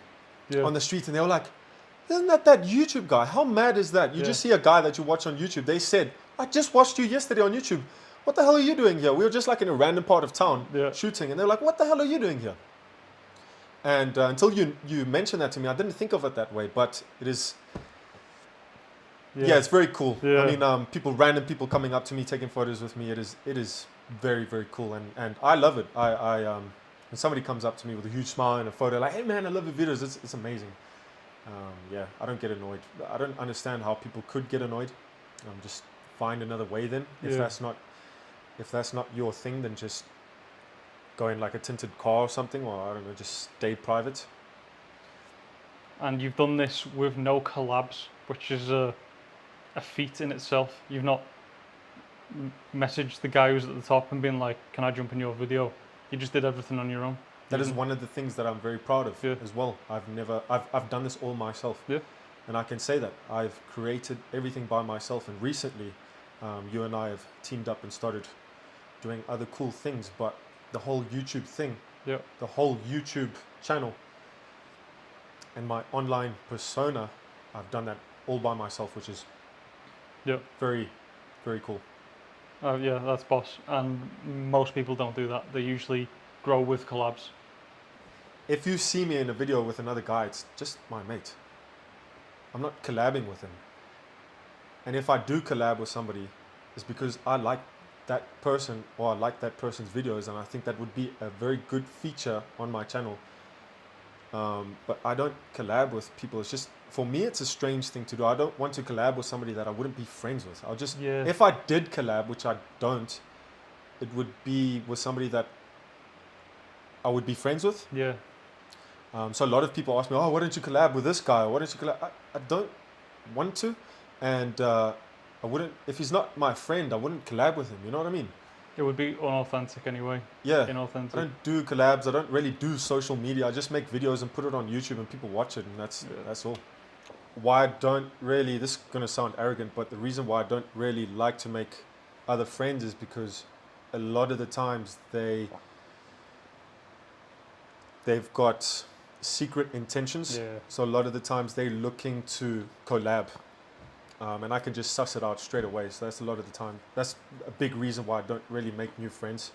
Yeah. on the street, and they were like, isn't that YouTube guy? How mad is that? You just see a guy that you watch on YouTube. They said, I just watched you yesterday on YouTube. What the hell are you doing here? We were just like in a random part of town shooting, and they're like, what the hell are you doing here? And until you mentioned that to me, I didn't think of it that way, but it is. Yeah, it's very cool. Yeah. I mean, random people coming up to me, taking photos with me. It is very, very cool, and I love it. When somebody comes up to me with a huge smile and a photo, like, hey man, I love your videos. It's amazing. Yeah, I don't get annoyed. I don't understand how people could get annoyed. Just find another way then. If that's not your thing, then just go in like a tinted car or something, or I don't know, just stay private. And you've done this with no collabs, which is a feat in itself. You've not messaged the guy who's at the top and been like, can I jump in your video? You just did everything on your own. That is one of the things that I'm very proud of Yeah. as well. I've done this all myself. Yeah. And I can say that I've created everything by myself. And recently, you and I have teamed up and started doing other cool things. But the whole YouTube thing, the whole YouTube channel, and my online persona, I've done that all by myself, which is very, very cool. Yeah, that's boss. And most people don't do that. They usually grow with collabs. If you see me in a video with another guy, it's just my mate. I'm not collabing with him. And if I do collab with somebody, it's because I like that person, or I like that person's videos, and I think that would be a very good feature on my channel. But I don't collab with people. It's just, for me, it's a strange thing to do. I don't want to collab with somebody that I wouldn't be friends with. If I did collab, which I don't, it would be with somebody that I would be friends with. Yeah. So a lot of people ask me, oh, why don't you collab with this guy? Or why don't you collab? I don't want to. And I wouldn't, if he's not my friend, I wouldn't collab with him. You know what I mean? It would be unauthentic anyway. Yeah. Inauthentic. I don't do collabs. I don't really do social media. I just make videos and put it on YouTube and people watch it, and that's all. Why I don't really, this is going to sound arrogant, but the reason why I don't really like to make other friends is because a lot of the times they've got secret intentions. Yeah. So a lot of the times they're looking to collab. And I can just suss it out straight away. So that's a lot of the time. That's a big reason why I don't really make new friends.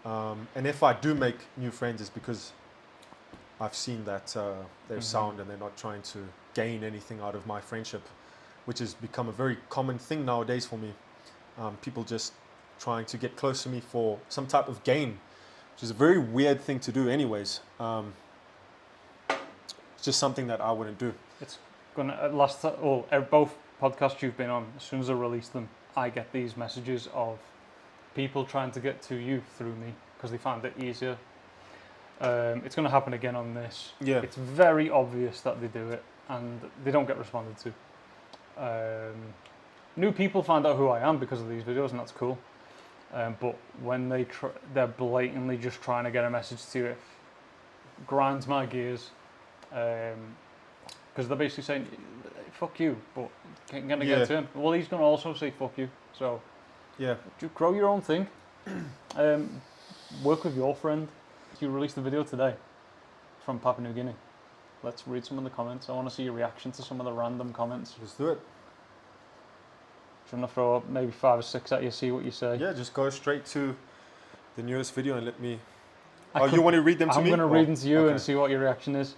And if I do make new friends, it's because I've seen that they're sound and they're not trying to gain anything out of my friendship, which has become a very common thing nowadays for me. People just trying to get close to me for some type of gain, which is a very weird thing to do anyways. It's just something that I wouldn't do. It's gonna both podcasts you've been on, as soon as I release them, I get these messages of people trying to get to you through me because they find it easier. It's going to happen again on this. Yeah. It's very obvious that they do it and they don't get responded to. New people find out who I am because of these videos, and that's cool. But when they're blatantly just trying to get a message to you, it grinds my gears. Because they're basically saying, fuck you, but gonna Yeah. get to him. Well, he's gonna also say fuck you. So Yeah. just grow your own thing. Work with your friend. You released a video today from Papua New Guinea. Let's read some of the comments. I want to see your reaction to some of the random comments. Let's do it. Do you want to throw up maybe 5 or 6 at you, see what you say? Yeah, just go straight to the newest video and let me... I you want to read them to I'm me? going to read them to you okay. and see what your reaction is.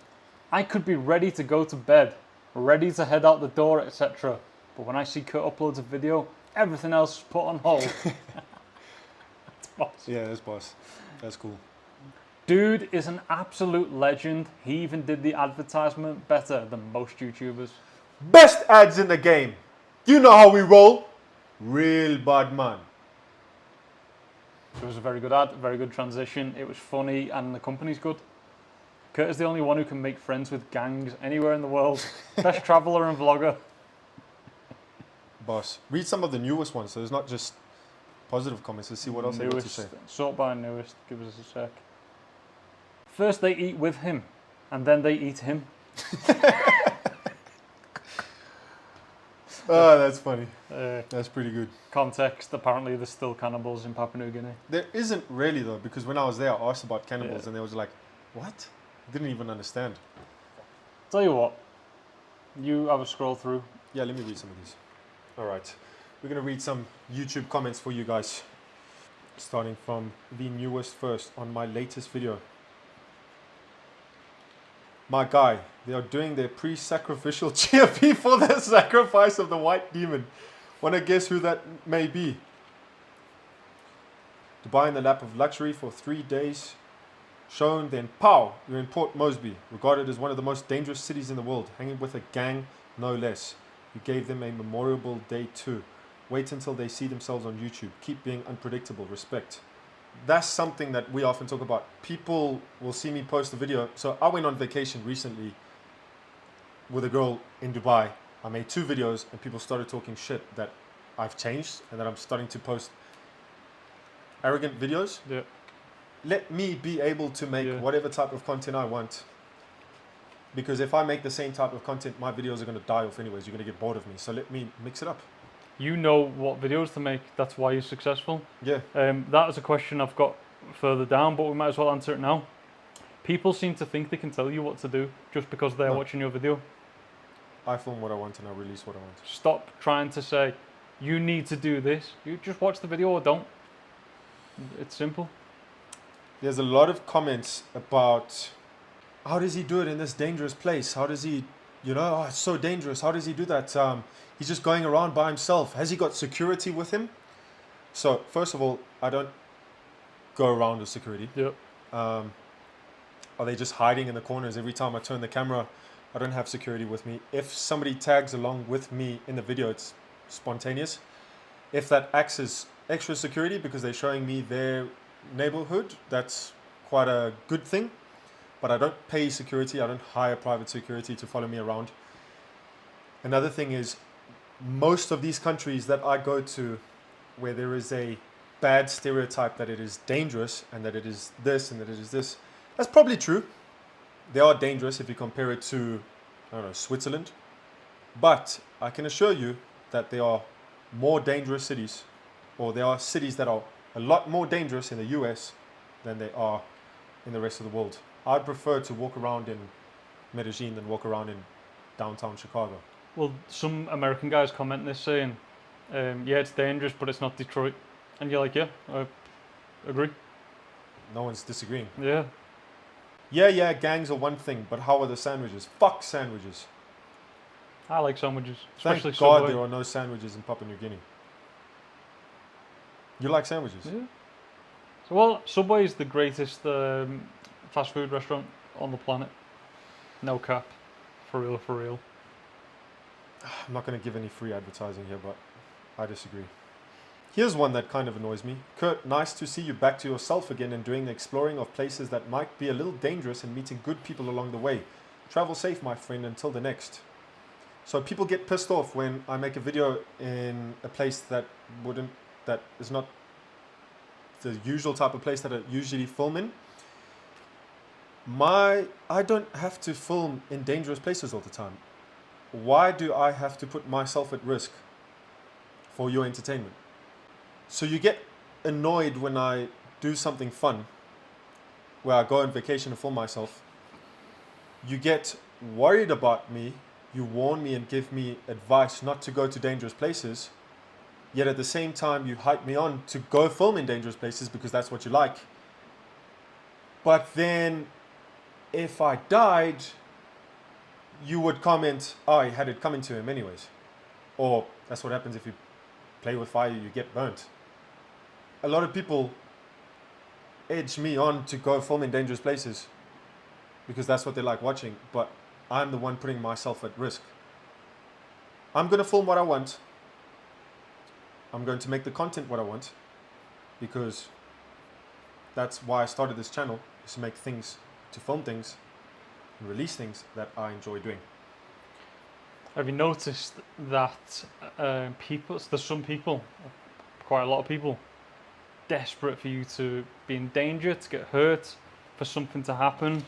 I could be ready to go to bed, ready to head out the door, etc. But when I see Kurt uploads a video, everything else is put on hold. That's boss. Yeah, that's boss. That's cool. Dude is an absolute legend. He even did the advertisement better than most YouTubers. Best ads in the game. You know how we roll. Real bad man. It was a very good ad, very good transition. It was funny and the company's good. Kurt is the only one who can make friends with gangs anywhere in the world. Best traveller and vlogger. Boss. Read some of the newest ones, so there's not just positive comments. Let's see what else they got to say. Sort by newest. Give us a sec. First they eat with him, and then they eat him. Oh, that's funny. Uh, That's pretty good. Context, apparently there's still cannibals in Papua New Guinea. There isn't really, though, because when I was there, I asked about cannibals, Yeah. and they was like, what? Didn't even understand. Tell you what, you have a scroll through. Yeah, let me read some of these. All right. We're going to read some YouTube comments for you guys. Starting from the newest first on my latest video. My guy, they are doing their pre-sacrificial GFP for the sacrifice of the white demon. Want to guess who that may be? Dubai in the lap of luxury for 3 days. Shown, then pow, you're in Port Moresby, regarded as one of the most dangerous cities in the world, hanging with a gang, no less. You gave them a memorable day too. Wait until they see themselves on YouTube. Keep being unpredictable. Respect. That's something that we often talk about. People will see me post a video. So I went on vacation recently with a girl in Dubai. I made 2 videos and people started talking shit that I've changed and that I'm starting to post arrogant videos. Yeah. Let me be able to make whatever type of content I want. Because if I make the same type of content, my videos are going to die off anyways. You're going to get bored of me. So let me mix it up. You know what videos to make. That's why you're successful. Yeah. That is a question I've got further down, but we might as well answer it now. People seem to think they can tell you what to do just because they're watching your video. I film what I want and I release what I want. Stop trying to say, you need to do this. You just watch the video or don't. It's simple. There's a lot of comments about how does he do it in this dangerous place? How does he, oh, it's so dangerous. How does he do that? He's just going around by himself. Has he got security with him? So, first of all, I don't go around with security. Yep. Are they just hiding in the corners? Every time I turn the camera, I don't have security with me. If somebody tags along with me in the video, it's spontaneous. If that acts as extra security because they're showing me their neighborhood, that's quite a good thing. But I don't pay security. I don't hire private security to follow me around. Another thing is, most of these countries that I go to where there is a bad stereotype that it is dangerous and that it is this and that it is this, that's probably true. They are dangerous if you compare it to, I don't know, Switzerland. But I can assure you that there are more dangerous cities, or there are cities that are a lot more dangerous in the US than they are in the rest of the world. I'd prefer to walk around in Medellin than walk around in downtown Chicago. Well, some American guys comment this saying, yeah, it's dangerous, but it's not Detroit. And you're like, yeah, I agree. No one's disagreeing. Yeah. Yeah, gangs are one thing, but how are the sandwiches? Fuck sandwiches. I like sandwiches, Thank especially God Subway. there are no sandwiches in Papua New Guinea. You like sandwiches? Yeah. So, well, Subway is the greatest fast food restaurant on the planet. No cap. For real, for real. I'm not going to give any free advertising here, but I disagree. Here's one that kind of annoys me. Kurt, nice to see you back to yourself again and doing the exploring of places that might be a little dangerous and meeting good people along the way. Travel safe, my friend, until the next. So people get pissed off when I make a video in a place that is not the usual type of place that I usually film in. I don't have to film in dangerous places all the time. why do I have to put myself at risk for your entertainment? So you get annoyed when I do something fun, where I go on vacation and film myself. You get worried about me. You warn me and give me advice not to go to dangerous places. Yet at the same time, you hype me on to go film in dangerous places because that's what you like. But then, if I died, you would comment, oh, he had it coming to him anyways. Or that's what happens if you play with fire, you get burnt. A lot of people edge me on to go film in dangerous places because that's what they like watching, but I'm the one putting myself at risk. I'm going to film what I want. I'm going to make the content what I want because that's why I started this channel, is to make things, to film things and release things that I enjoy doing. Have you noticed that there's some people, quite a lot of people, desperate for you to be in danger, to get hurt, for something to happen?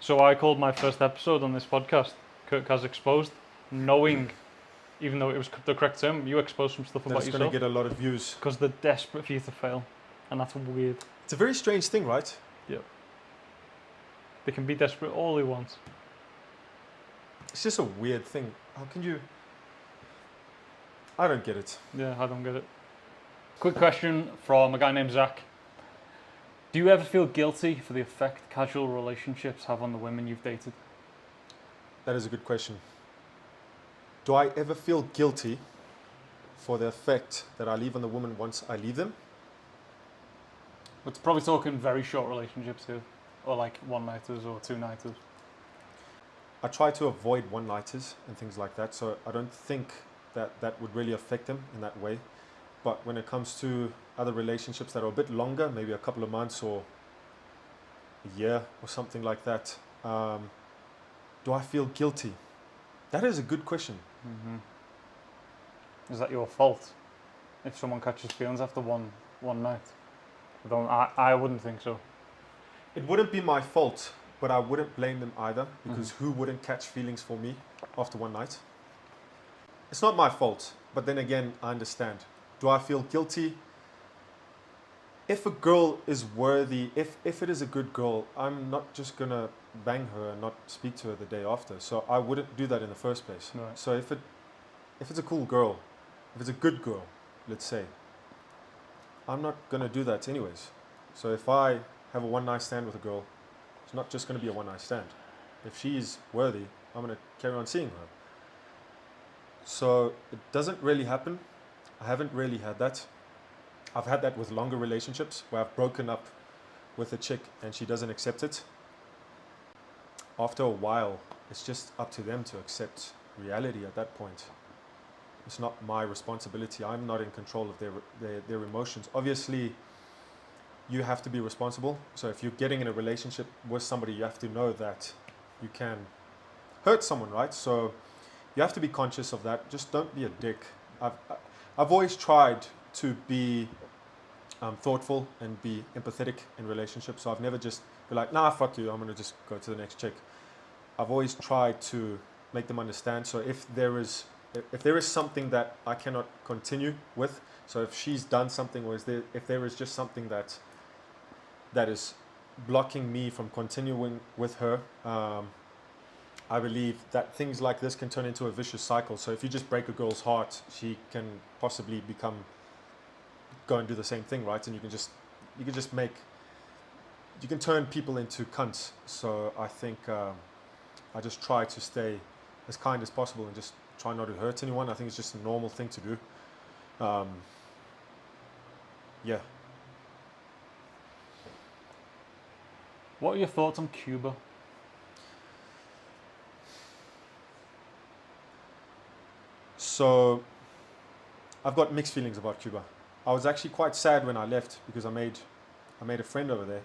So I called my first episode on this podcast, Kurt Caz Exposed, knowing, even though it was the correct term, you exposed some stuff about That's going yourself. to get a lot of views. Because they're desperate for you to fail. And that's weird. It's a very strange thing, right? Yep. They can be desperate all they want. It's just a weird thing. How can you... I don't get it. Yeah, I don't get it. Quick question from a guy named Zach. Do you ever feel guilty for the effect casual relationships have on the women you've dated? That is a good question. Do I ever feel guilty for the effect that I leave on the woman once I leave them? We're probably talking very short relationships here. Or like one-nighters or two-nighters. I try to avoid one-nighters and things like that, so I don't think that that would really affect them in that way. But when it comes to other relationships that are a bit longer, maybe a couple of months or a year or something like that, do I feel guilty? That is a good question. Is that your fault if someone catches feelings after one night? I wouldn't think so. It wouldn't be my fault, but I wouldn't blame them either, because who wouldn't catch feelings for me after one night? It's not my fault, but then again, I understand. Do I feel guilty? If a girl is worthy, if it is a good girl, I'm not just gonna bang her and not speak to her the day after. So I wouldn't do that in the first place. Right. So if it's a cool girl, if it's a good girl, let's say, I'm not gonna do that anyways. So if I have a one night stand with a girl, it's not just gonna be a one night stand. If she's worthy, I'm gonna carry on seeing her. So it doesn't really happen. I haven't really had that. I've had that with longer relationships where I've broken up with a chick and she doesn't accept it. After a while, it's just up to them to accept reality at that point. It's not my responsibility. I'm not in control of their emotions. Obviously, you have to be responsible. So if you're getting in a relationship with somebody, you have to know that you can hurt someone, right? So you have to be conscious of that. Just don't be a dick. I've always tried to be thoughtful and be empathetic in relationships. So I've never just be like, nah, fuck you, I'm gonna just go to the next chick. I've always tried to make them understand. So if there is something that I cannot continue with, so if she's done something, or if there is just something that is blocking me from continuing with her, I believe that things like this can turn into a vicious cycle. So if you just break a girl's heart, she can possibly go and do the same thing, right? And you can turn people into cunts. So I think I just try to stay as kind as possible and just try not to hurt anyone. I think it's just a normal thing to do. Yeah. What are your thoughts on Cuba? So I've got mixed feelings about Cuba. I was actually quite sad when I left because I made a friend over there,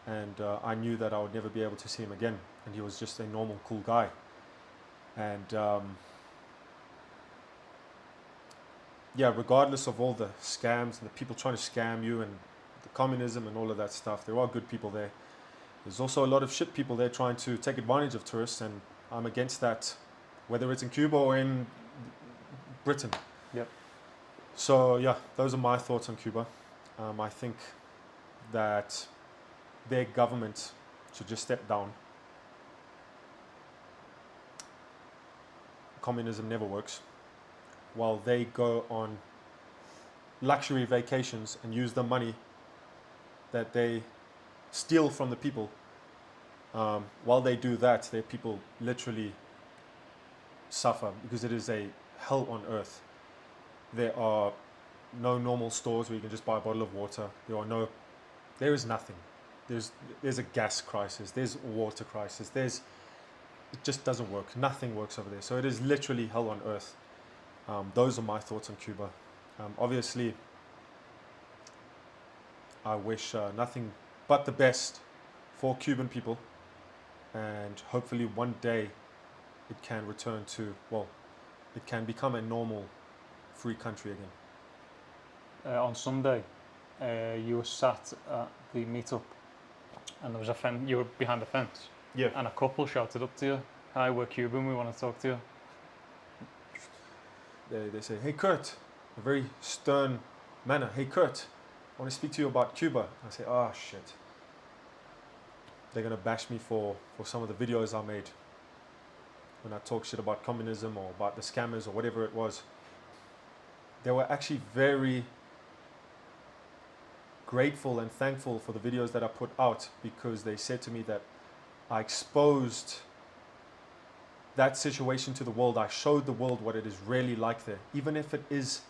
and I knew that I would never be able to see him again. And he was just a normal, cool guy. And yeah, regardless of all the scams and the people trying to scam you and the communism and all of that stuff, there are good people there. There's also a lot of shit people there trying to take advantage of tourists, and I'm against that whether it's in Cuba or in Britain. Yep. So yeah, those are my thoughts on Cuba. I think that their government should just step down. Communism never works. While they go on luxury vacations and use the money that they steal from the people, while they do that, their people literally suffer because it is a hell on earth. There are no normal stores where you can just buy a bottle of water. There is nothing. There's a gas crisis. There's a water crisis. It just doesn't work. Nothing works over there. So it is literally hell on earth. Those are my thoughts on Cuba. Obviously, I wish nothing but the best for Cuban people, and hopefully one day it can return to, it can become a normal, free country again. On Sunday, you were sat at the meetup, and there was a fence. You were behind a fence, Yeah. and a couple shouted up to you, "Hi, we're Cuban. We want to talk to you." They say, "Hey Kurt," a very stern manner. "Hey Kurt, I want to speak to you about Cuba." I say, "Oh shit. They're gonna bash me for some of the videos I made when I talk shit about communism or about the scammers or whatever it was." They were actually very grateful and thankful for the videos that I put out, because they said to me that I exposed that situation to the world. I showed the world what it is really like there. Even if it is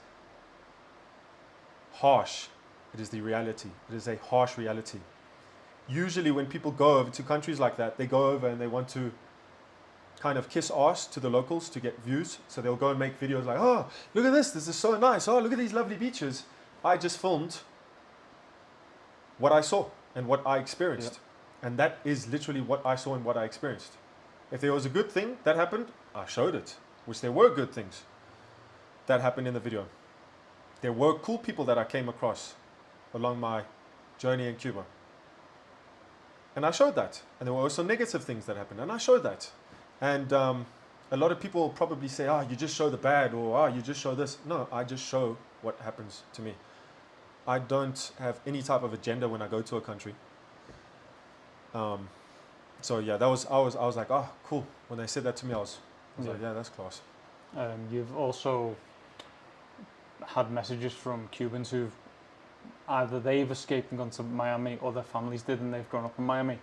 harsh, it is the reality. It is a harsh reality. Usually when people go over to countries like that, they go over and they want to kind of kiss ass to the locals to get views. So they'll go and make videos like, "Oh, look at this is so nice. Oh, look at these lovely beaches." I just filmed what I saw and what I experienced. Yeah. And that is literally what I saw and what I experienced. If there was a good thing that happened, I showed it, which there were good things that happened in the video. There were cool people that I came across along my journey in Cuba. And I showed that. And there were also negative things that happened, and I showed that. And a lot of people probably say, "You just show the bad," or "You just show this." No, I just show what happens to me. I don't have any type of agenda when I go to a country. So yeah, I was like, "Oh, cool." When they said that to me, I was like, "Yeah, that's class." You've also had messages from Cubans who've either they've escaped and gone to Miami, or their families did and they've grown up in Miami.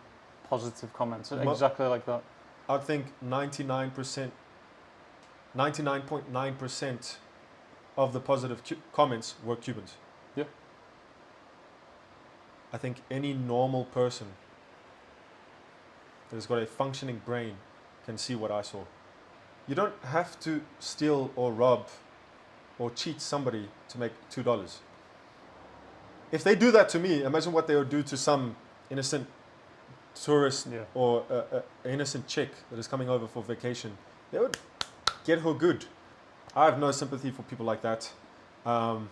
Positive comments, exactly like that. I think 99.9% of the positive comments were Cubans. Yeah. I think any normal person that has got a functioning brain can see what I saw. You don't have to steal or rob or cheat somebody to make $2. If they do that to me, imagine what they would do to some innocent tourist or an innocent chick that is coming over for vacation. They would get her good. I have no sympathy for people like that. I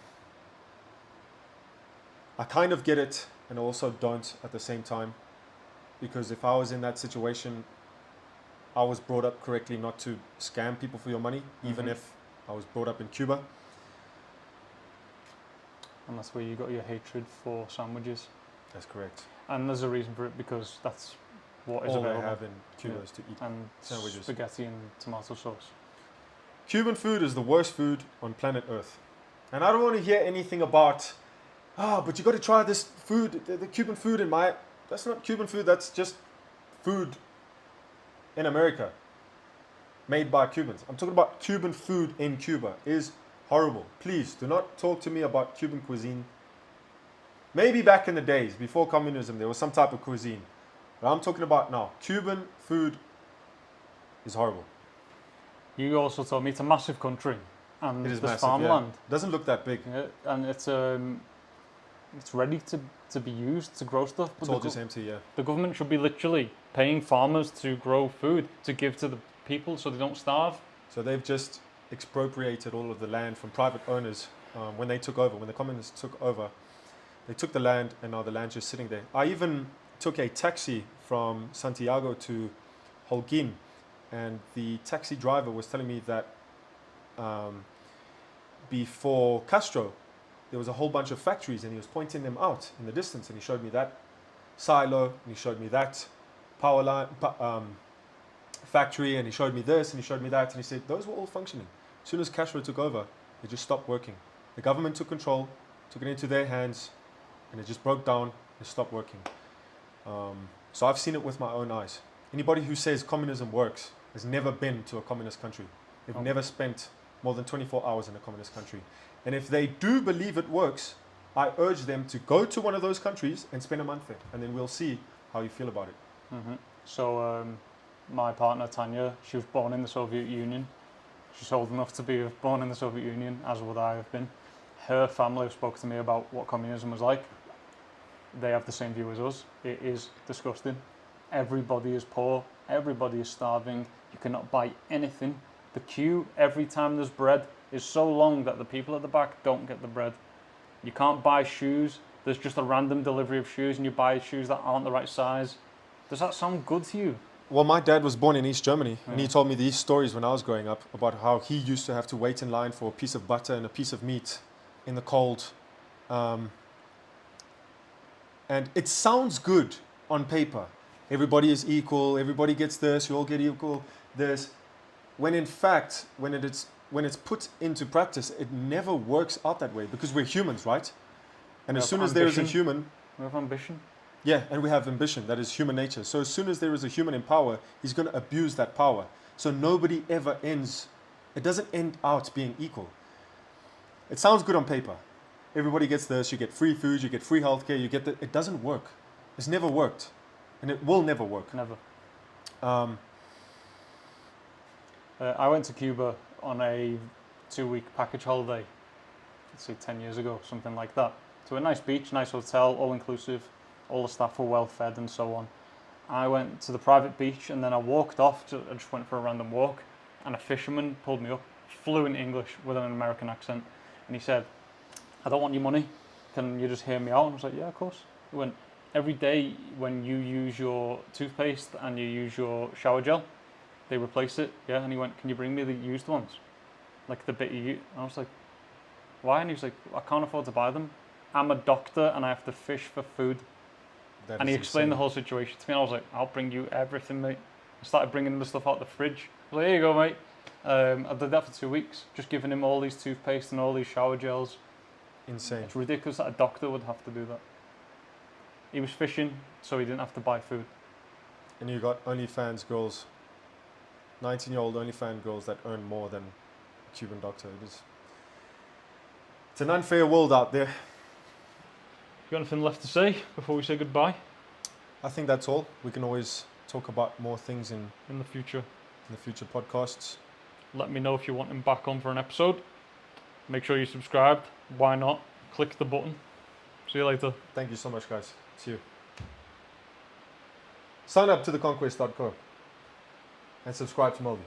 kind of get it, and also don't at the same time, because if I was in that situation, I was brought up correctly not to scam people for your money, even if I was brought up in Cuba. And that's where you got your hatred for sandwiches. That's correct. And there's a reason for it, because that's what is all available. they have in Cuba is to eat and sandwiches. Spaghetti and tomato sauce. Cuban food is the worst food on planet Earth. And I don't want to hear anything about, but you got to try this food, the Cuban food in my... That's not Cuban food, that's just food in America, made by Cubans. I'm talking about Cuban food in Cuba. It is horrible. Please, do not talk to me about Cuban cuisine. Maybe back in the days, before communism, there was some type of cuisine. But I'm talking about now. Cuban food is horrible. You also told me it's a massive country, and It is there's massive, farmland. yeah. Doesn't look that big. Yeah, and it's ready to be used to grow stuff. But It's all just empty, yeah. The government should be literally paying farmers to grow food to give to the people so they don't starve. So they've just expropriated all of the land from private owners when they took over. When the communists took over, they took the land, and now the land's just sitting there. I even took a taxi from Santiago to Holguin, and the taxi driver was telling me that before Castro, there was a whole bunch of factories, and he was pointing them out in the distance, and he showed me that silo, and he showed me that power line factory, and he showed me this, and he showed me that, and he said those were all functioning. As soon as Castro took over, they just stopped working. The government took control, took it into their hands, and it just broke down and stopped working. So I've seen it with my own eyes. Anybody who says communism works has never been to a communist country. They've never spent more than 24 hours in a communist country. And if they do believe it works, I urge them to go to one of those countries and spend a month there, and then we'll see how you feel about it. Mm-hmm. So my partner Tanya, she was born in the Soviet Union. She's old enough to be born in the Soviet Union, as would I have been. Her family spoke to me about what communism was like. They have the same view as us. It is disgusting. Everybody is poor. Everybody is starving. You cannot buy anything. The queue every time there's bread is so long that the people at the back don't get the bread. You can't buy shoes. There's just a random delivery of shoes, and you buy shoes that aren't the right size. Does that sound good to you? Well, my dad was born in East Germany, and he told me these stories when I was growing up about how he used to have to wait in line for a piece of butter and a piece of meat in the cold. And it sounds good on paper. Everybody is equal, everybody gets this, you all get equal this. When in fact, when it's put into practice, it never works out that way, because we're humans, right? And as soon as there is a human... We have ambition. Yeah, and we have ambition. That is human nature. So as soon as there is a human in power, he's going to abuse that power. So nobody ever ends... It doesn't end out being equal. It sounds good on paper. Everybody gets this, you get free food, you get free healthcare, you get the... It doesn't work. It's never worked. And it will never work. Never. I went to Cuba on a 2-week package holiday, let's say 10 years ago, something like that. To a nice beach, nice hotel, all inclusive. All the staff were well fed and so on. I went to the private beach, and then I walked off. I just went for a random walk, and a fisherman pulled me up, fluent English with an American accent, and he said, "I don't want your money. Can you just hear me out?" And I was like, "Yeah, of course." He went, "Every day when you use your toothpaste and you use your shower gel, they replace it." Yeah, and he went, "Can you bring me the used ones, like the bit you use?" And I was like, "Why?" And he was like, "I can't afford to buy them. I'm a doctor and I have to fish for food." And he explained the whole situation to me, and I was like, "I'll bring you everything, mate." I started bringing him the stuff out the fridge. I was like, "Here you go, mate." I did that for 2 weeks, just giving him all these toothpaste and all these shower gels. Insane. It's ridiculous that a doctor would have to do that. He was fishing, so he didn't have to buy food. And you got OnlyFans girls, 19-year-old OnlyFans girls that earn more than a Cuban doctor. It's an unfair world out there. You got anything left to say before we say goodbye? I think that's all. We can always talk about more things in In the future. the future podcasts. Let me know if you want him back on for an episode. Make sure you subscribed. Why not? Click the button. See you later. Thank you so much, guys. See you. Sign up to theconquest.co and subscribe to Mulvey.